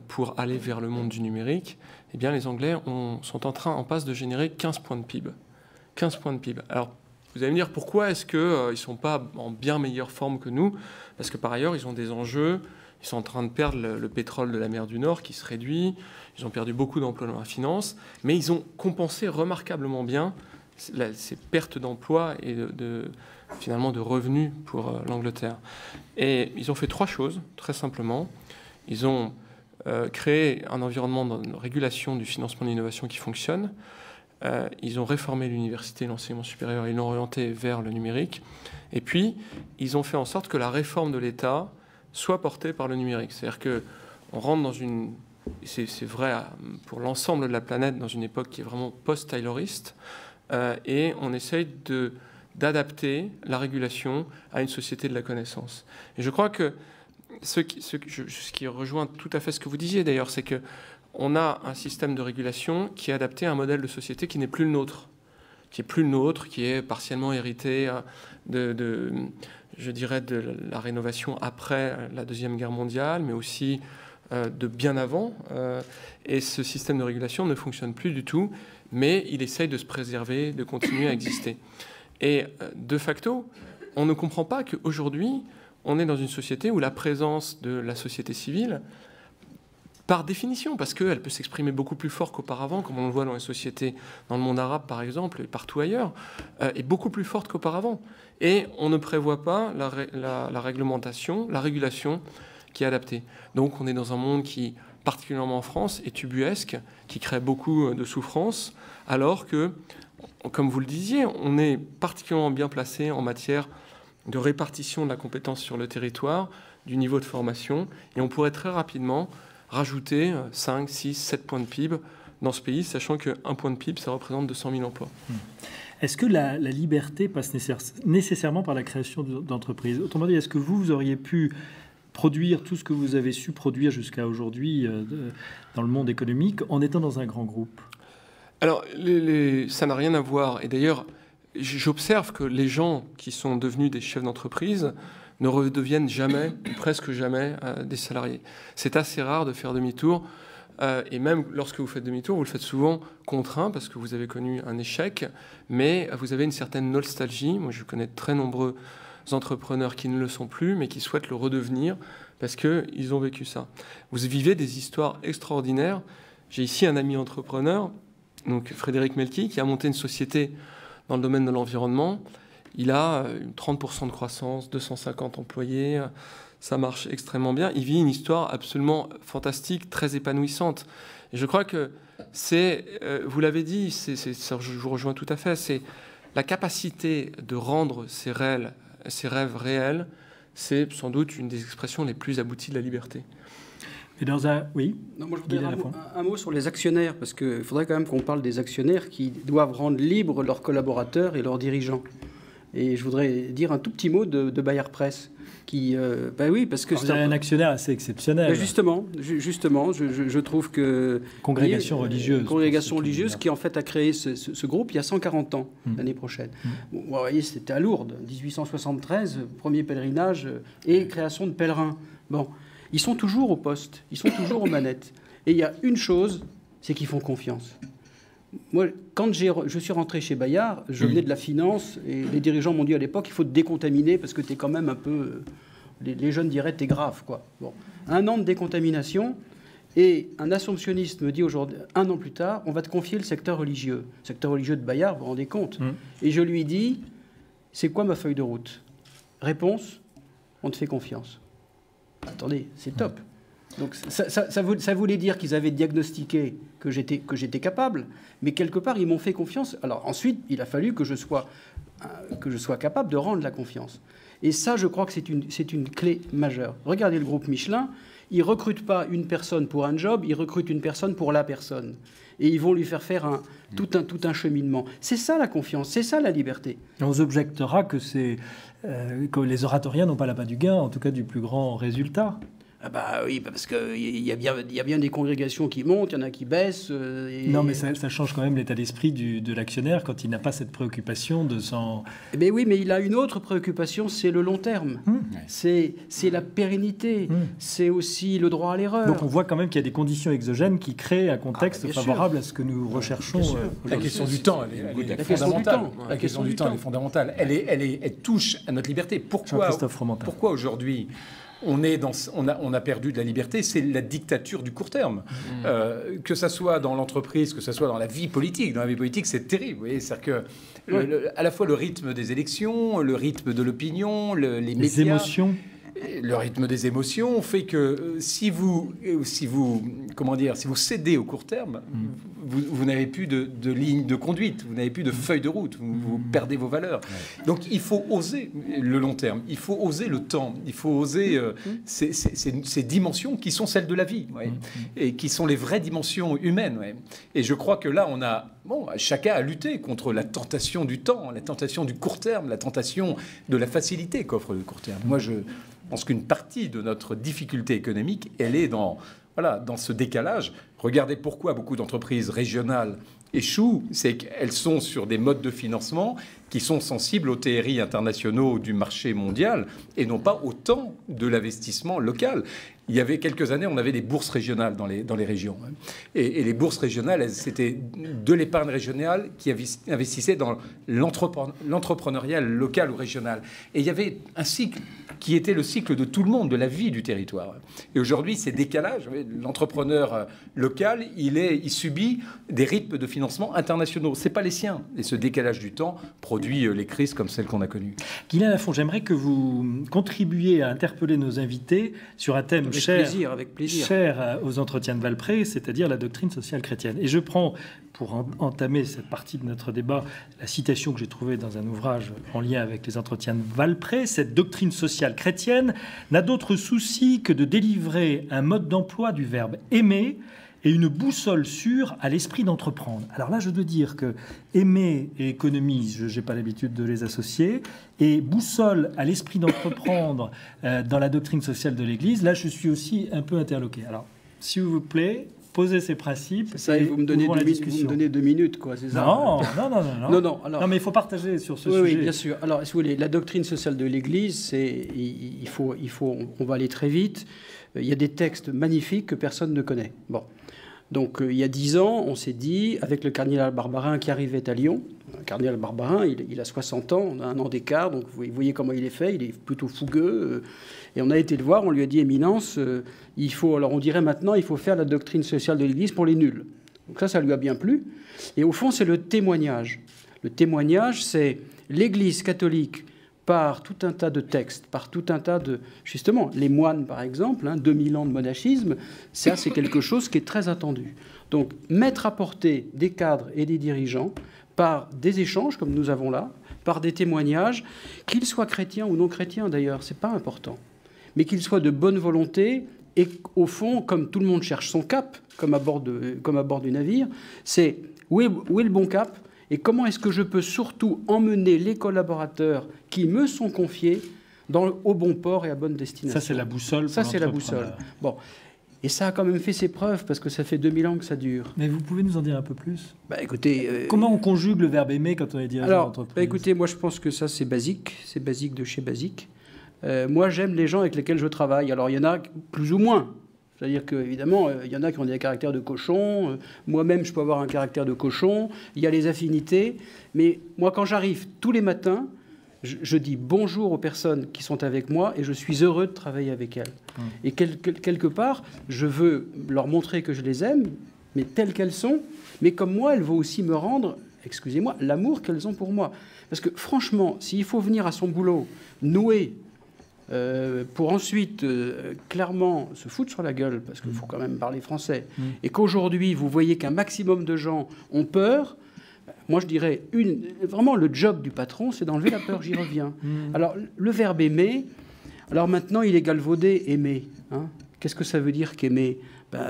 [SPEAKER 4] pour aller vers le monde du numérique, eh bien les Anglais sont en passe de générer 15 points de PIB. 15 points de PIB. Alors, vous allez me dire, pourquoi est-ce qu'ils ne sont pas en bien meilleure forme que nous? Parce que par ailleurs, ils ont des enjeux. Ils sont en train de perdre le pétrole de la mer du Nord qui se réduit. Ils ont perdu beaucoup d'emplois dans la finance. Mais ils ont compensé remarquablement bien ces pertes d'emplois et finalement de revenus pour l'Angleterre. Et ils ont fait 3 choses, très simplement. Ils ont créé un environnement de régulation du financement de l'innovation qui fonctionne. Ils ont réformé l'université et l'enseignement supérieur. Ils l'ont orienté vers le numérique. Et puis, ils ont fait en sorte que la réforme de l'État soit portée par le numérique. C'est-à-dire qu'on rentre dans une... C'est vrai pour l'ensemble de la planète, dans une époque qui est vraiment post-tayloriste, et on essaye d'adapter la régulation à une société de la connaissance. Et je crois que ce qui rejoint tout à fait ce que vous disiez d'ailleurs, c'est qu'on a un système de régulation qui est adapté à un modèle de société qui n'est plus le nôtre, qui est partiellement hérité je dirais, de la rénovation après la Deuxième Guerre mondiale, mais aussi de bien avant. Et ce système de régulation ne fonctionne plus du tout, mais il essaye de se préserver, de continuer à exister. Et de facto, on ne comprend pas qu'aujourd'hui, on est dans une société où la présence de la société civile, par définition, parce qu'elle peut s'exprimer beaucoup plus fort qu'auparavant, comme on le voit dans les sociétés, dans le monde arabe par exemple, et partout ailleurs, est beaucoup plus forte qu'auparavant. Et on ne prévoit pas la réglementation, la régulation qui est adaptée. Donc on est dans un monde qui, particulièrement en France, est ubuesque, qui crée beaucoup de souffrance, alors que, comme vous le disiez, on est particulièrement bien placé en matière de répartition de la compétence sur le territoire, du niveau de formation, et on pourrait très rapidement rajouter 5, 6, 7 points de PIB dans ce pays, sachant qu'un point de PIB, ça représente 200 000 emplois.
[SPEAKER 1] Est-ce que la liberté passe nécessairement par la création d'entreprises? Autrement dit, est-ce que vous auriez pu produire tout ce que vous avez su produire jusqu'à aujourd'hui dans le monde économique en étant dans un grand groupe?
[SPEAKER 4] Alors, ça n'a rien à voir. Et d'ailleurs, j'observe que les gens qui sont devenus des chefs d'entreprise ne redeviennent jamais, ou presque jamais, des salariés. C'est assez rare de faire demi-tour. Et même lorsque vous faites demi-tour, vous le faites souvent contraint parce que vous avez connu un échec, mais vous avez une certaine nostalgie. Moi, je connais de très nombreux entrepreneurs qui ne le sont plus, mais qui souhaitent le redevenir parce qu'ils ont vécu ça. Vous vivez des histoires extraordinaires. J'ai ici un ami entrepreneur, donc Frédéric Melki, qui a monté une société dans le domaine de l'environnement. Il a 30% de croissance, 250 employés. Ça marche extrêmement bien. Il vit une histoire absolument fantastique, très épanouissante. Et je crois que c'est, vous l'avez dit, je vous rejoins tout à fait, c'est la capacité de rendre ses rêves réels, c'est sans doute une des expressions les plus abouties de la liberté.
[SPEAKER 1] Et dans un... Oui.
[SPEAKER 3] Non, moi, je voudrais un mot sur les actionnaires, parce qu'il faudrait quand même qu'on parle des actionnaires qui doivent rendre libres leurs collaborateurs et leurs dirigeants. Et je voudrais dire un tout petit mot de Bayard Presse. Oui, parce que
[SPEAKER 1] c'est un actionnaire assez exceptionnel.
[SPEAKER 3] Justement, je trouve que...
[SPEAKER 1] Congrégation religieuse.
[SPEAKER 3] Congrégation religieuse qui, en fait, a créé ce groupe il y a 140 ans, l'année prochaine. Bon, vous voyez, c'était à Lourdes, 1873, premier pèlerinage et création de pèlerins. Bon, ils sont toujours au poste, ils sont toujours aux manettes. Et il y a une chose, c'est qu'ils font confiance. Moi, quand je suis rentré chez Bayard, je venais de la finance et les dirigeants m'ont dit à l'époque il faut te décontaminer parce que tu es quand même un peu... Les jeunes diraient t'es grave, quoi. Bon. 1 an de décontamination et un assomptionniste me dit aujourd'hui, 1 an plus tard, on va te confier le secteur religieux. Le secteur religieux de Bayard, vous vous rendez compte. Et je lui dis, c'est quoi ma feuille de route? Réponse, on te fait confiance. Attendez, c'est top. Donc ça voulait dire qu'ils avaient diagnostiqué que j'étais capable, mais quelque part, ils m'ont fait confiance. Alors ensuite, il a fallu que je sois capable de rendre la confiance. Et ça, je crois que c'est une clé majeure. Regardez le groupe Michelin, ils ne recrutent pas une personne pour un job, ils recrutent une personne pour la personne. Et ils vont lui faire tout un cheminement. C'est ça la confiance, c'est ça la liberté.
[SPEAKER 1] On vous objectera que que les oratoriens n'ont pas l'appât du gain, en tout cas du plus grand résultat.
[SPEAKER 3] Ah bah oui, parce qu'il y a bien des congrégations qui montent, il y en a qui baissent.
[SPEAKER 1] Non, mais ça change quand même l'état d'esprit de l'actionnaire quand il n'a pas cette préoccupation de s'en...
[SPEAKER 3] Mais oui, mais il a une autre préoccupation, c'est le long terme. C'est la pérennité. C'est aussi le droit à l'erreur.
[SPEAKER 1] Donc on voit quand même qu'il y a des conditions exogènes qui créent un contexte favorable à ce que nous recherchons.
[SPEAKER 5] La question du temps, elle est fondamentale. La question du temps, elle est fondamentale. Elle touche à notre liberté. Pourquoi aujourd'hui on a perdu de la liberté? C'est la dictature du court terme. Que ça soit dans l'entreprise, que ça soit dans la vie politique. Dans la vie politique, c'est terrible. Vous voyez, c'est-à-dire que à la fois le rythme des élections, le rythme de l'opinion, les médias,
[SPEAKER 1] émotions.
[SPEAKER 5] Le rythme des émotions fait que si vous cédez au court terme, vous n'avez plus de ligne de conduite, vous n'avez plus de feuille de route, vous perdez vos valeurs. Donc il faut oser le long terme, il faut oser le temps, il faut oser ces dimensions qui sont celles de la vie, et qui sont les vraies dimensions humaines. Et je crois que là, chacun a lutté contre la tentation du temps, la tentation du court terme, la tentation de la facilité qu'offre le court terme. Moi, je pense qu'une partie de notre difficulté économique, elle est dans ce décalage. Regardez pourquoi beaucoup d'entreprises régionales échouent, c'est qu'elles sont sur des modes de financement qui sont sensibles aux TRI internationaux du marché mondial et non pas autant de l'investissement local. Il y avait quelques années, on avait des bourses régionales dans les régions. Et les bourses régionales, c'était de l'épargne régionale qui investissait dans l'entrepreneuriat local ou régional. Et il y avait un cycle qui était le cycle de tout le monde, de la vie du territoire. Et aujourd'hui, ces décalages, l'entrepreneur local, il subit des rythmes de financement internationaux. Ce n'est pas les siens. Et ce décalage du temps produit les crises comme celles qu'on a connues.
[SPEAKER 1] Guylaine Lafont, j'aimerais que vous contribuiez à interpeller nos invités sur un thème
[SPEAKER 3] avec plaisir.
[SPEAKER 1] Cher aux entretiens de Valpré, c'est-à-dire la doctrine sociale chrétienne. Et je prends, pour entamer cette partie de notre débat, la citation que j'ai trouvée dans un ouvrage en lien avec les entretiens de Valpré. Cette doctrine sociale chrétienne n'a d'autre souci que de délivrer un mode d'emploi du verbe aimer et une boussole sûre à l'esprit d'entreprendre. Alors là, je dois dire que aimer et économie, je n'ai pas l'habitude de les associer, et boussole à l'esprit d'entreprendre dans la doctrine sociale de l'Église, là, je suis aussi un peu interloqué. Alors, s'il vous plaît, poser ses principes.
[SPEAKER 3] Ça, et vous me donnez 2 minutes, quoi, c'est ça?
[SPEAKER 1] Non.
[SPEAKER 3] Alors,
[SPEAKER 1] non, mais il faut partager sur ce sujet.
[SPEAKER 3] Oui, bien sûr. Alors, si vous voulez, la doctrine sociale de l'Église, on va aller très vite. Il y a des textes magnifiques que personne ne connaît. Bon. Donc, il y a 10 ans, on s'est dit, avec le cardinal Barbarin qui arrivait à Lyon, le cardinal Barbarin, il a 60 ans, on a un an d'écart, donc vous voyez comment il est fait, il est plutôt fougueux. Et on a été le voir, on lui a dit, Éminence, alors on dirait maintenant, il faut faire la doctrine sociale de l'Église pour les nuls. Donc ça lui a bien plu. Et au fond, c'est le témoignage. Le témoignage, c'est l'Église catholique par tout un tas de textes, par tout un tas de... Justement, les moines, par exemple, 2000 ans de monachisme, ça, c'est quelque chose qui est très attendu. Donc, mettre à portée des cadres et des dirigeants par des échanges, comme nous avons là, par des témoignages, qu'ils soient chrétiens ou non chrétiens, d'ailleurs, c'est pas important, mais qu'ils soient de bonne volonté et, au fond, comme tout le monde cherche son cap, comme à bord du navire, c'est où est le bon cap ? Et comment est-ce que je peux surtout emmener les collaborateurs qui me sont confiés au bon port et à bonne destination?
[SPEAKER 1] Ça, c'est la boussole.
[SPEAKER 3] Ça, c'est la boussole. Bon. Et ça a quand même fait ses preuves, parce que ça fait 2000 ans que ça dure.
[SPEAKER 1] Mais vous pouvez nous en dire un peu plus?
[SPEAKER 3] Écoutez...
[SPEAKER 1] comment on conjugue le verbe aimer quand on est dirigeant d'entreprise?
[SPEAKER 3] Écoutez, moi, je pense que ça, c'est basique. C'est basique de chez basique. Moi, j'aime les gens avec lesquels je travaille. Alors, il y en a plus ou moins. C'est-à-dire qu'évidemment, il y en a qui ont des caractères de cochon. Moi-même, je peux avoir un caractère de cochon. Il y a les affinités. Mais moi, quand j'arrive tous les matins, je dis bonjour aux personnes qui sont avec moi et je suis heureux de travailler avec elles. Et quelque part, je veux leur montrer que je les aime, mais telles qu'elles sont. Mais comme moi, elles vont aussi me rendre, excusez-moi, l'amour qu'elles ont pour moi. Parce que franchement, s'il faut venir à son boulot, nouer... pour ensuite clairement se foutre sur la gueule, parce qu'il faut quand même parler français, et qu'aujourd'hui vous voyez qu'un maximum de gens ont peur, moi je dirais vraiment le job du patron, c'est d'enlever la peur, j'y reviens. Alors le verbe aimer, alors maintenant il est galvaudé, aimer. Qu'est-ce que ça veut dire qu'aimer?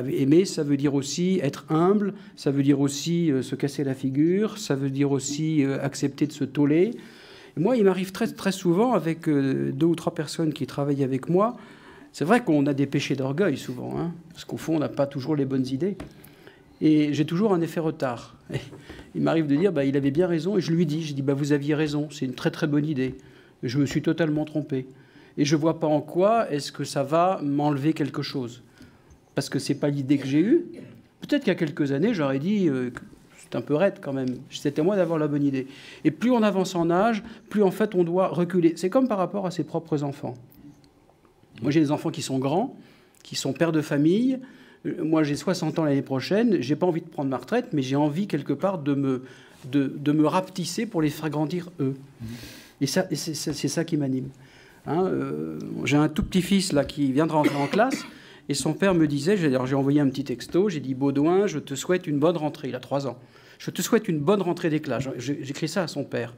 [SPEAKER 3] Aimer, ça veut dire aussi être humble, ça veut dire aussi se casser la figure, ça veut dire aussi accepter de se toller. Moi, il m'arrive très, très souvent, avec 2 ou 3 personnes qui travaillent avec moi, c'est vrai qu'on a des péchés d'orgueil souvent, parce qu'au fond, on n'a pas toujours les bonnes idées. Et j'ai toujours un effet retard. Et il m'arrive de dire, il avait bien raison, et je lui dis, vous aviez raison, c'est une très très bonne idée. Et je me suis totalement trompé. Et je ne vois pas en quoi est-ce que ça va m'enlever quelque chose. Parce que ce n'est pas l'idée que j'ai eue. Peut-être qu'il y a quelques années, j'aurais dit... c'est un peu raide quand même. C'était à moi d'avoir la bonne idée. Et plus on avance en âge, plus en fait on doit reculer. C'est comme par rapport à ses propres enfants. Moi j'ai des enfants qui sont grands, qui sont pères de famille. Moi j'ai 60 ans l'année prochaine. J'ai pas envie de prendre ma retraite, mais j'ai envie quelque part de me rapetisser pour les faire grandir eux. Et c'est ça qui m'anime. J'ai un tout petit-fils là qui vient de rentrer en classe. Et son père me disait, j'ai envoyé un petit texto, j'ai dit « Baudouin, je te souhaite une bonne rentrée ». Il a 3 ans. « Je te souhaite une bonne rentrée des classes ». J'écris ça à son père.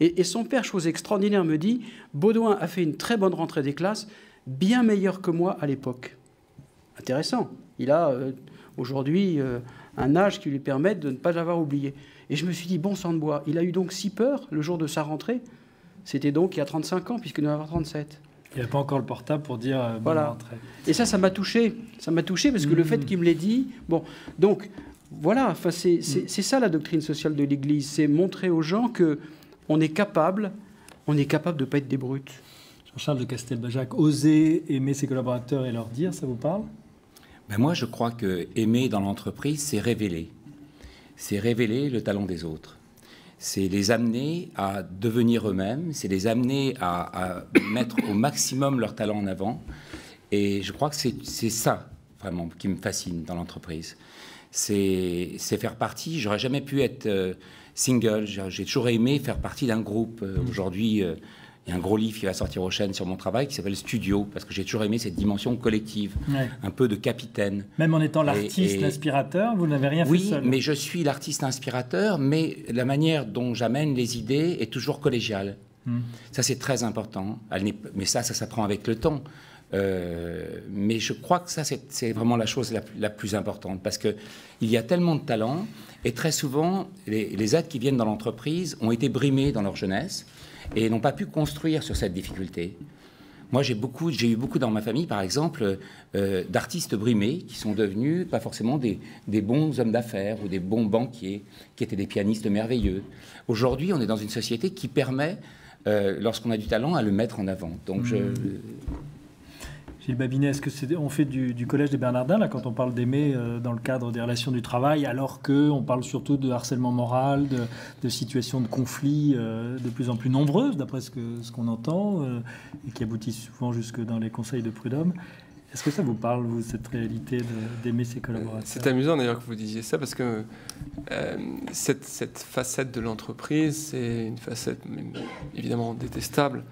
[SPEAKER 3] Et son père, chose extraordinaire, me dit « Baudouin a fait une très bonne rentrée des classes, bien meilleure que moi à l'époque ». Intéressant. Il a aujourd'hui un âge qui lui permet de ne pas l'avoir oublié. Et je me suis dit « Bon sang de bois ». Il a eu donc si peur le jour de sa rentrée. C'était donc il y a 35 ans, puisqu'il doit avoir 37.
[SPEAKER 1] Il n'y a pas encore le portable pour dire bonne rentrée.
[SPEAKER 3] Et ça m'a touché. Ça m'a touché parce que le fait qu'il me l'ait dit... Bon, donc, voilà, c'est ça la doctrine sociale de l'Église. C'est montrer aux gens qu'on est capable de ne pas être des brutes.
[SPEAKER 1] Jean-Charles de Castelbajac, oser aimer ses collaborateurs et leur dire, ça vous parle?
[SPEAKER 2] Moi, je crois que aimer dans l'entreprise, c'est révéler. C'est révéler le talent des autres. C'est les amener à devenir eux-mêmes, c'est les amener à mettre au maximum leur talent en avant. Et je crois que c'est ça, vraiment, qui me fascine dans l'entreprise. C'est faire partie. J'aurais jamais pu être single. J'ai toujours aimé faire partie d'un groupe. Aujourd'hui, il y a un gros livre qui va sortir aux chaînes sur mon travail qui s'appelle Studio, parce que j'ai toujours aimé cette dimension collective, un peu de capitaine.
[SPEAKER 1] Même en étant l'artiste inspirateur, vous n'avez rien fait seul.
[SPEAKER 2] Oui, mais je suis l'artiste inspirateur, mais la manière dont j'amène les idées est toujours collégiale. Ça, c'est très important. Mais ça s'apprend avec le temps. Mais je crois que ça, c'est vraiment la chose la plus importante, parce qu'il y a tellement de talents, et très souvent, les aides qui viennent dans l'entreprise ont été brimés dans leur jeunesse, et n'ont pas pu construire sur cette difficulté. Moi, j'ai eu beaucoup dans ma famille, par exemple, d'artistes brimés qui sont devenus pas forcément des bons hommes d'affaires ou des bons banquiers, qui étaient des pianistes merveilleux. Aujourd'hui, on est dans une société qui permet, lorsqu'on a du talent, à le mettre en avant. Donc,
[SPEAKER 1] Gilles Babinet, est-ce qu'on fait du Collège des Bernardins, là, quand on parle d'aimer dans le cadre des relations du travail, alors qu'on parle surtout de harcèlement moral, de situations de conflit de plus en plus nombreuses, d'après ce qu'on entend, et qui aboutissent souvent jusque dans les conseils de prud'homme. Est-ce que ça vous parle, vous, cette réalité d'aimer ses collaborateurs?
[SPEAKER 4] C'est amusant d'ailleurs que vous disiez ça, parce que cette facette de l'entreprise, c'est une facette évidemment détestable,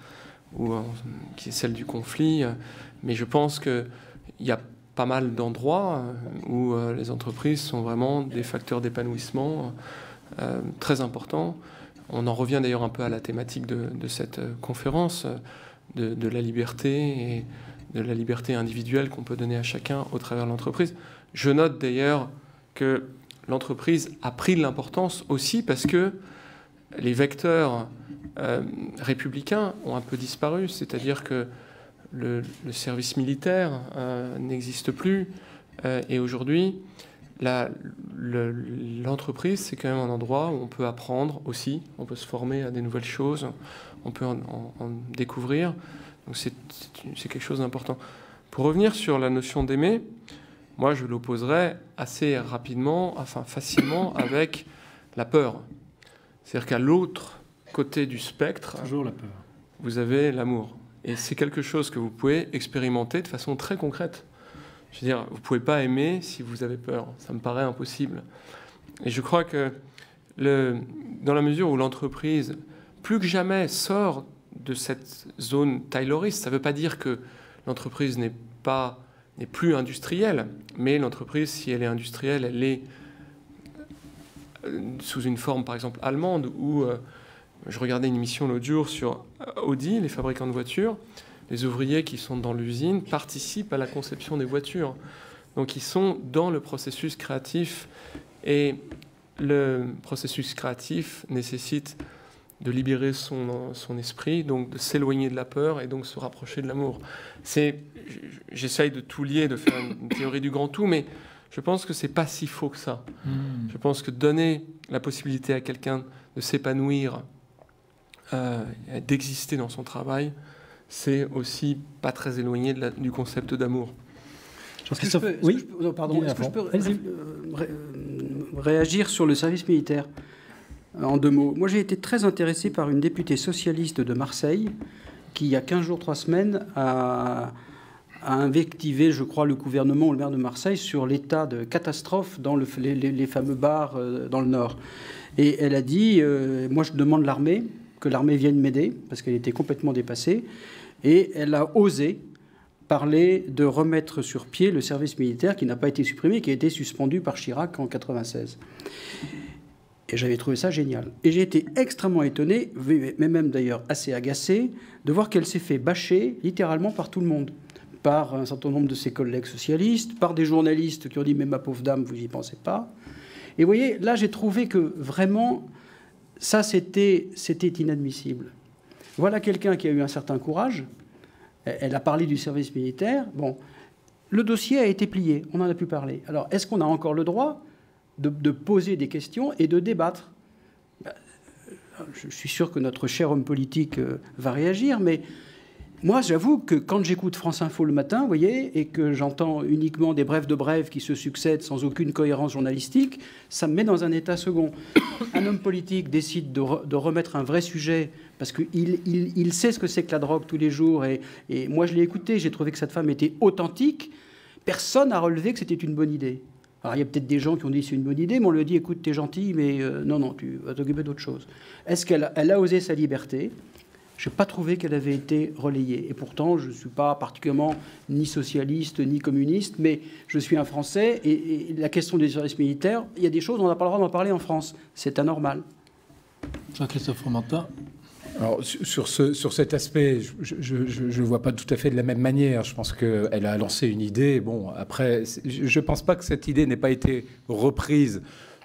[SPEAKER 4] qui est celle du conflit. Mais je pense qu'il y a pas mal d'endroits où les entreprises sont vraiment des facteurs d'épanouissement très importants. On en revient d'ailleurs un peu à la thématique de cette conférence, de la liberté et de la liberté individuelle qu'on peut donner à chacun au travers de l'entreprise. Je note d'ailleurs que l'entreprise a pris de l'importance aussi parce que les vecteurs républicains ont un peu disparu, c'est-à-dire que le service militaire n'existe plus, et aujourd'hui, l'entreprise, c'est quand même un endroit où on peut apprendre aussi, on peut se former à des nouvelles choses, on peut en découvrir, donc c'est quelque chose d'important. Pour revenir sur la notion d'aimer, moi je l'opposerais assez rapidement, enfin facilement, avec la peur. C'est-à-dire qu'à l'autre côté du spectre,
[SPEAKER 1] toujours la peur,
[SPEAKER 4] vous avez l'amour. Et c'est quelque chose que vous pouvez expérimenter de façon très concrète. Je veux dire, vous ne pouvez pas aimer si vous avez peur. Ça me paraît impossible. Et je crois que dans la mesure où l'entreprise, plus que jamais, sort de cette zone tayloriste, ça ne veut pas dire que l'entreprise n'est plus industrielle, mais l'entreprise, si elle est industrielle, elle est sous une forme, par exemple, allemande, où... Je regardais une émission l'autre jour sur Audi, les fabricants de voitures. Les ouvriers qui sont dans l'usine participent à la conception des voitures. Donc ils sont dans le processus créatif. Et le processus créatif nécessite de libérer son esprit, donc de s'éloigner de la peur et donc se rapprocher de l'amour. J'essaye de tout lier, de faire une théorie du grand tout, mais je pense que c'est pas si faux que ça. Je pense que donner la possibilité à quelqu'un de s'épanouir, d'exister dans son travail, c'est aussi pas très éloigné du concept d'amour.
[SPEAKER 3] Est-ce que je peux réagir sur le service militaire en 2 mots? Moi, j'ai été très intéressé par une députée socialiste de Marseille qui, il y a 15 jours, 3 semaines, a invectivé, je crois, le gouvernement ou le maire de Marseille sur l'état de catastrophe dans les fameux bars dans le Nord. Et elle a dit, moi, je demande l'armée, que l'armée vienne m'aider, parce qu'elle était complètement dépassée. Et elle a osé parler de remettre sur pied le service militaire qui n'a pas été supprimé, qui a été suspendu par Chirac en 1996. Et j'avais trouvé ça génial. Et j'ai été extrêmement étonné, mais même d'ailleurs assez agacé, de voir qu'elle s'est fait bâcher littéralement par tout le monde. Par un certain nombre de ses collègues socialistes, par des journalistes qui ont dit « mais ma pauvre dame, vous n'y pensez pas ». Et vous voyez, là j'ai trouvé que vraiment... Ça, c'était inadmissible. Voilà quelqu'un qui a eu un certain courage. Elle a parlé du service militaire. Bon, le dossier a été plié. On en a pu parler. Alors, est-ce qu'on a encore le droit de poser des questions et de débattre? Je suis sûr que notre cher homme politique va réagir, mais moi, j'avoue que quand j'écoute France Info le matin, vous voyez, et que j'entends uniquement des brèves de brèves qui se succèdent sans aucune cohérence journalistique, ça me met dans un état second. Un homme politique décide de remettre un vrai sujet parce qu'il sait ce que c'est que la drogue tous les jours. Et moi, je l'ai écouté, j'ai trouvé que cette femme était authentique. Personne n'a relevé que c'était une bonne idée. Alors, il y a peut-être des gens qui ont dit c'est une bonne idée, mais on lui a dit écoute, t'es gentil, mais non, tu vas t'occuper d'autre chose. Est-ce qu'elle a osé sa liberté? Je n'ai pas trouvé qu'elle avait été relayée. Et pourtant, je ne suis pas particulièrement ni socialiste, ni communiste, mais je suis un Français. Et la question des services militaires, il y a des choses, on n'a pas le droit d'en parler en France. C'est anormal.
[SPEAKER 1] Jean-Christophe Fromentin.
[SPEAKER 5] Alors, sur cet aspect, je ne vois pas tout à fait de la même manière. Je pense qu'elle a lancé une idée. Bon, après, je ne pense pas que cette idée n'ait pas été reprise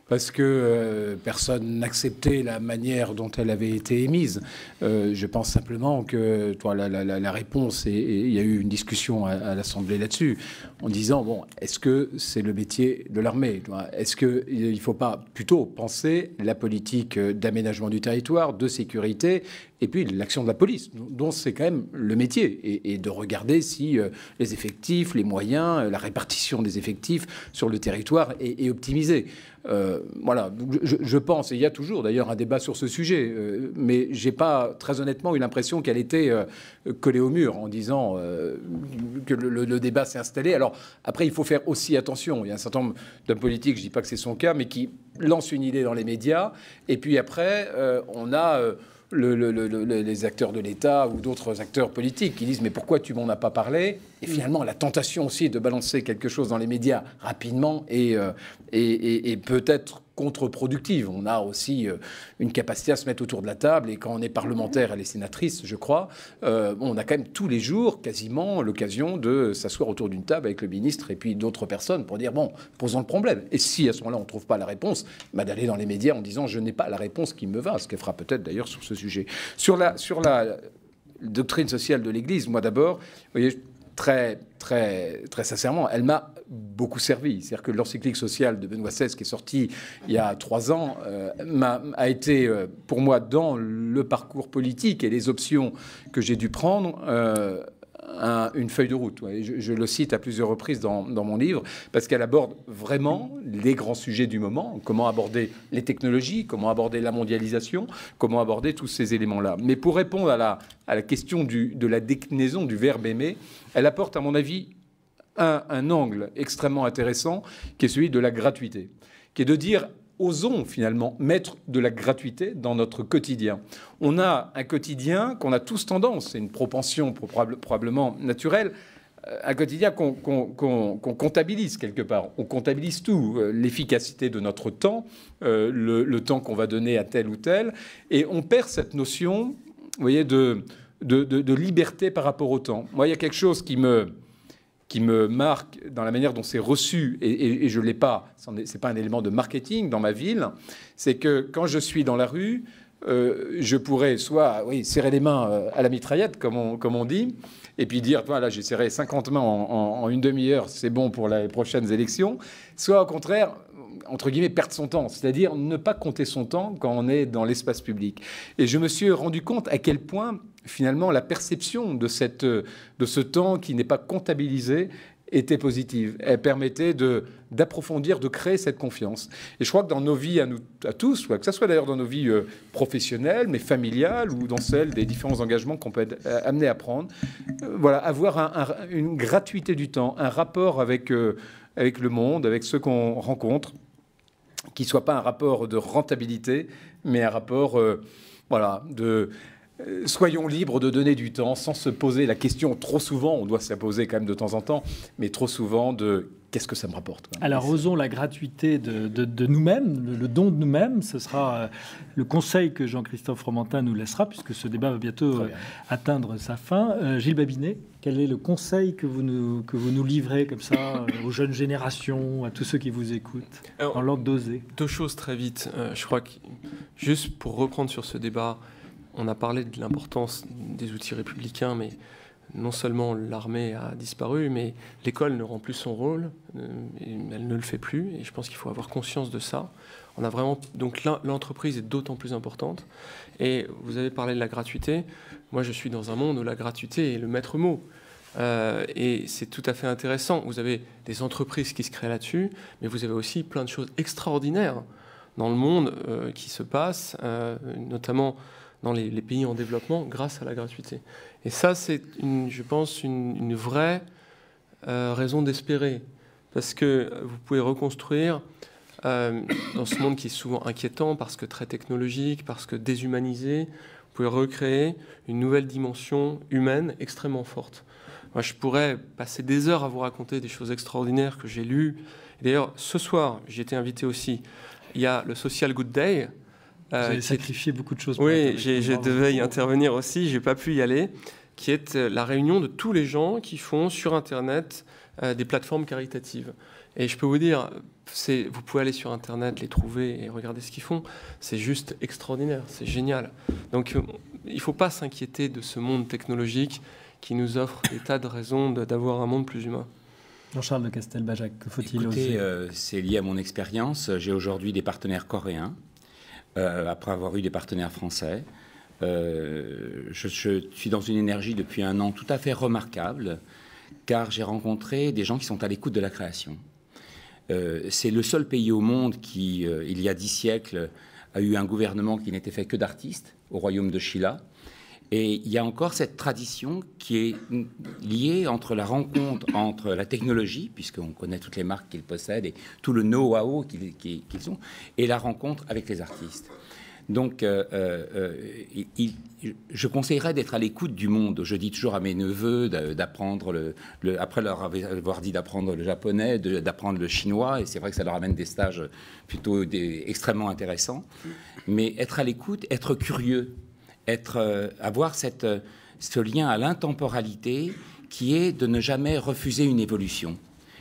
[SPEAKER 5] parce que personne n'acceptait la manière dont elle avait été émise. Je pense simplement que la réponse, et il y a eu une discussion à l'Assemblée là-dessus, en disant, bon, est-ce que c'est le métier de l'armée? Est-ce qu'il ne faut pas plutôt penser la politique d'aménagement du territoire, de sécurité, et puis l'action de la police, dont c'est quand même le métier, et de regarder si les effectifs, les moyens, la répartition des effectifs sur le territoire est optimisée. Voilà, je pense, et il y a toujours d'ailleurs un débat sur ce sujet, mais j'ai pas très honnêtement eu l'impression qu'elle était collée au mur en disant que le débat s'est installé. Alors après, il faut faire aussi attention. Il y a un certain nombre d'hommes politiques, je dis pas que c'est son cas, mais qui lancent une idée dans les médias, et puis après, on a les acteurs de l'État ou d'autres acteurs politiques qui disent mais pourquoi tu m'en as pas parlé? Et finalement, la tentation aussi de balancer quelque chose dans les médias rapidement et peut-être contre-productive. On a aussi une capacité à se mettre autour de la table, et quand on est parlementaire, elle est sénatrice, je crois, on a quand même tous les jours quasiment l'occasion de s'asseoir autour d'une table avec le ministre et puis d'autres personnes pour dire bon, posons le problème. Et si à ce moment-là on ne trouve pas la réponse, d'aller dans les médias en disant je n'ai pas la réponse qui me va, ce qu'elle fera peut-être d'ailleurs sur ce sujet. Sur la doctrine sociale de l'Église, moi d'abord, vous voyez, très sincèrement, elle m'a beaucoup servi. C'est-à-dire que l'encyclique sociale de Benoît XVI, qui est sortie il y a 3 ans, a été, pour moi, dans le parcours politique et les options que j'ai dû prendre, une feuille de route. Je le cite à plusieurs reprises dans mon livre, parce qu'elle aborde vraiment les grands sujets du moment, comment aborder les technologies, comment aborder la mondialisation, comment aborder tous ces éléments-là. Mais pour répondre à la question de la déclinaison du verbe aimer, elle apporte, à mon avis, un angle extrêmement intéressant, qui est celui de la gratuité, qui est de dire osons finalement mettre de la gratuité dans notre quotidien. On a un quotidien qu'on a tous tendance, c'est une propension probablement naturelle, un quotidien qu'on comptabilise quelque part. On comptabilise tout, l'efficacité de notre temps, le temps qu'on va donner à tel ou tel, et on perd cette notion, vous voyez, de liberté par rapport au temps. Moi, il y a quelque chose qui me marque dans la manière dont c'est reçu, et je ne l'ai pas, c'est pas un élément de marketing dans ma ville, c'est que quand je suis dans la rue, je pourrais soit serrer les mains à la mitraillette, comme on dit, et puis dire, voilà, j'ai serré 50 mains en une demi-heure, c'est bon pour les prochaines élections, soit au contraire, entre guillemets, perdre son temps, c'est-à-dire ne pas compter son temps quand on est dans l'espace public. Et je me suis rendu compte à quel point, finalement, la perception de ce temps qui n'est pas comptabilisé était positive. Elle permettait d'approfondir, de créer cette confiance. Et je crois que dans nos vies, à tous, que ce soit d'ailleurs dans nos vies professionnelles, mais familiales, ou dans celles des différents engagements qu'on peut être amené à prendre, voilà, avoir une gratuité du temps, un rapport avec le monde, avec ceux qu'on rencontre, qui ne soit pas un rapport de rentabilité, mais un rapport soyons libres de donner du temps sans se poser la question trop souvent, on doit se la poser quand même de temps en temps, mais trop souvent de qu'est-ce que ça me rapporte.
[SPEAKER 1] Alors osons la gratuité de nous-mêmes, le don de nous-mêmes, ce sera le conseil que Jean-Christophe Fromentin nous laissera, puisque ce débat va bientôt atteindre sa fin. Gilles Babinet, quel est le conseil que vous nous livrez comme ça aux jeunes générations, à tous ceux qui vous écoutent, en langue d'oser?
[SPEAKER 4] 2 choses très vite. Je crois que, juste pour reprendre sur ce débat, on a parlé de l'importance des outils républicains, mais non seulement l'armée a disparu, mais l'école ne rend plus son rôle, elle ne le fait plus, et je pense qu'il faut avoir conscience de ça. On a vraiment, donc l'entreprise est d'autant plus importante. Et vous avez parlé de la gratuité. Moi, je suis dans un monde où la gratuité est le maître mot. Et c'est tout à fait intéressant. Vous avez des entreprises qui se créent là-dessus, mais vous avez aussi plein de choses extraordinaires dans le monde qui se passent, notamment dans les pays en développement, grâce à la gratuité. Et ça, c'est, je pense, une vraie raison d'espérer. Parce que vous pouvez reconstruire, dans ce monde qui est souvent inquiétant, parce que très technologique, parce que déshumanisé, vous pouvez recréer une nouvelle dimension humaine extrêmement forte. Moi, je pourrais passer des heures à vous raconter des choses extraordinaires que j'ai lues. Et d'ailleurs, ce soir, j'ai été invité aussi. Il y a le Social Good Day.
[SPEAKER 1] Vous avez sacrifié beaucoup de choses.
[SPEAKER 4] Oui, je devais y intervenir aussi, je n'ai pas pu y aller, qui est la réunion de tous les gens qui font sur Internet des plateformes caritatives. Et je peux vous dire, vous pouvez aller sur Internet, les trouver et regarder ce qu'ils font. C'est juste extraordinaire, c'est génial. Donc il ne faut pas s'inquiéter de ce monde technologique qui nous offre des tas de raisons d'avoir un monde plus humain.
[SPEAKER 1] Jean-Charles de Castelbajac, que faut-il oser?
[SPEAKER 2] C'est lié à mon expérience. J'ai aujourd'hui des partenaires coréens, après avoir eu des partenaires français. Je suis dans une énergie depuis 1 an tout à fait remarquable, car j'ai rencontré des gens qui sont à l'écoute de la création. C'est le seul pays au monde qui, il y a 10 siècles, a eu un gouvernement qui n'était fait que d'artistes, au royaume de Shilla. Et il y a encore cette tradition qui est liée entre la rencontre entre la technologie, puisqu'on connaît toutes les marques qu'ils possèdent et tout le know-how qu'ils ont, et la rencontre avec les artistes. Donc, je conseillerais d'être à l'écoute du monde. Je dis toujours à mes neveux d'apprendre après leur avoir dit d'apprendre le japonais, d'apprendre le chinois, et c'est vrai que ça leur amène des stages plutôt extrêmement intéressants. Mais être à l'écoute, être curieux, avoir ce lien à l'intemporalité qui est de ne jamais refuser une évolution,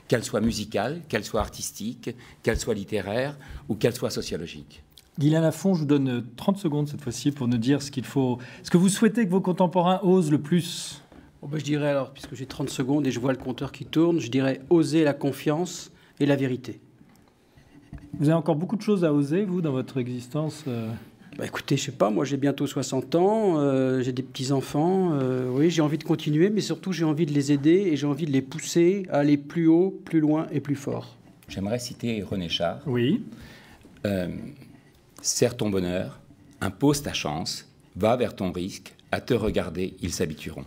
[SPEAKER 2] qu'elle soit musicale, qu'elle soit artistique, qu'elle soit littéraire ou qu'elle soit sociologique.
[SPEAKER 1] Guylaine Lafont, je vous donne 30 secondes cette fois-ci pour nous dire ce que vous souhaitez que vos contemporains osent le plus.
[SPEAKER 3] Je dirais alors, puisque j'ai 30 secondes et je vois le compteur qui tourne, je dirais oser la confiance et la vérité.
[SPEAKER 1] Vous avez encore beaucoup de choses à oser, vous, dans votre existence
[SPEAKER 3] Écoutez, je sais pas, moi j'ai bientôt 60 ans, j'ai des petits-enfants, oui, j'ai envie de continuer, mais surtout j'ai envie de les aider et j'ai envie de les pousser à aller plus haut, plus loin et plus fort.
[SPEAKER 2] J'aimerais citer René Char.
[SPEAKER 1] Oui.
[SPEAKER 2] Serre ton bonheur, impose ta chance, va vers ton risque, à te regarder, ils s'habitueront.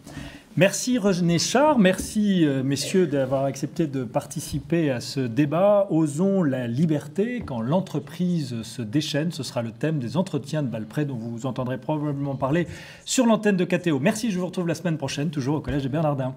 [SPEAKER 1] Merci René Char, merci messieurs d'avoir accepté de participer à ce débat. Osons la liberté quand l'entreprise se déchaîne. Ce sera le thème des entretiens de Balpré dont vous entendrez probablement parler sur l'antenne de KTO. Merci, je vous retrouve la semaine prochaine, toujours au Collège des Bernardins.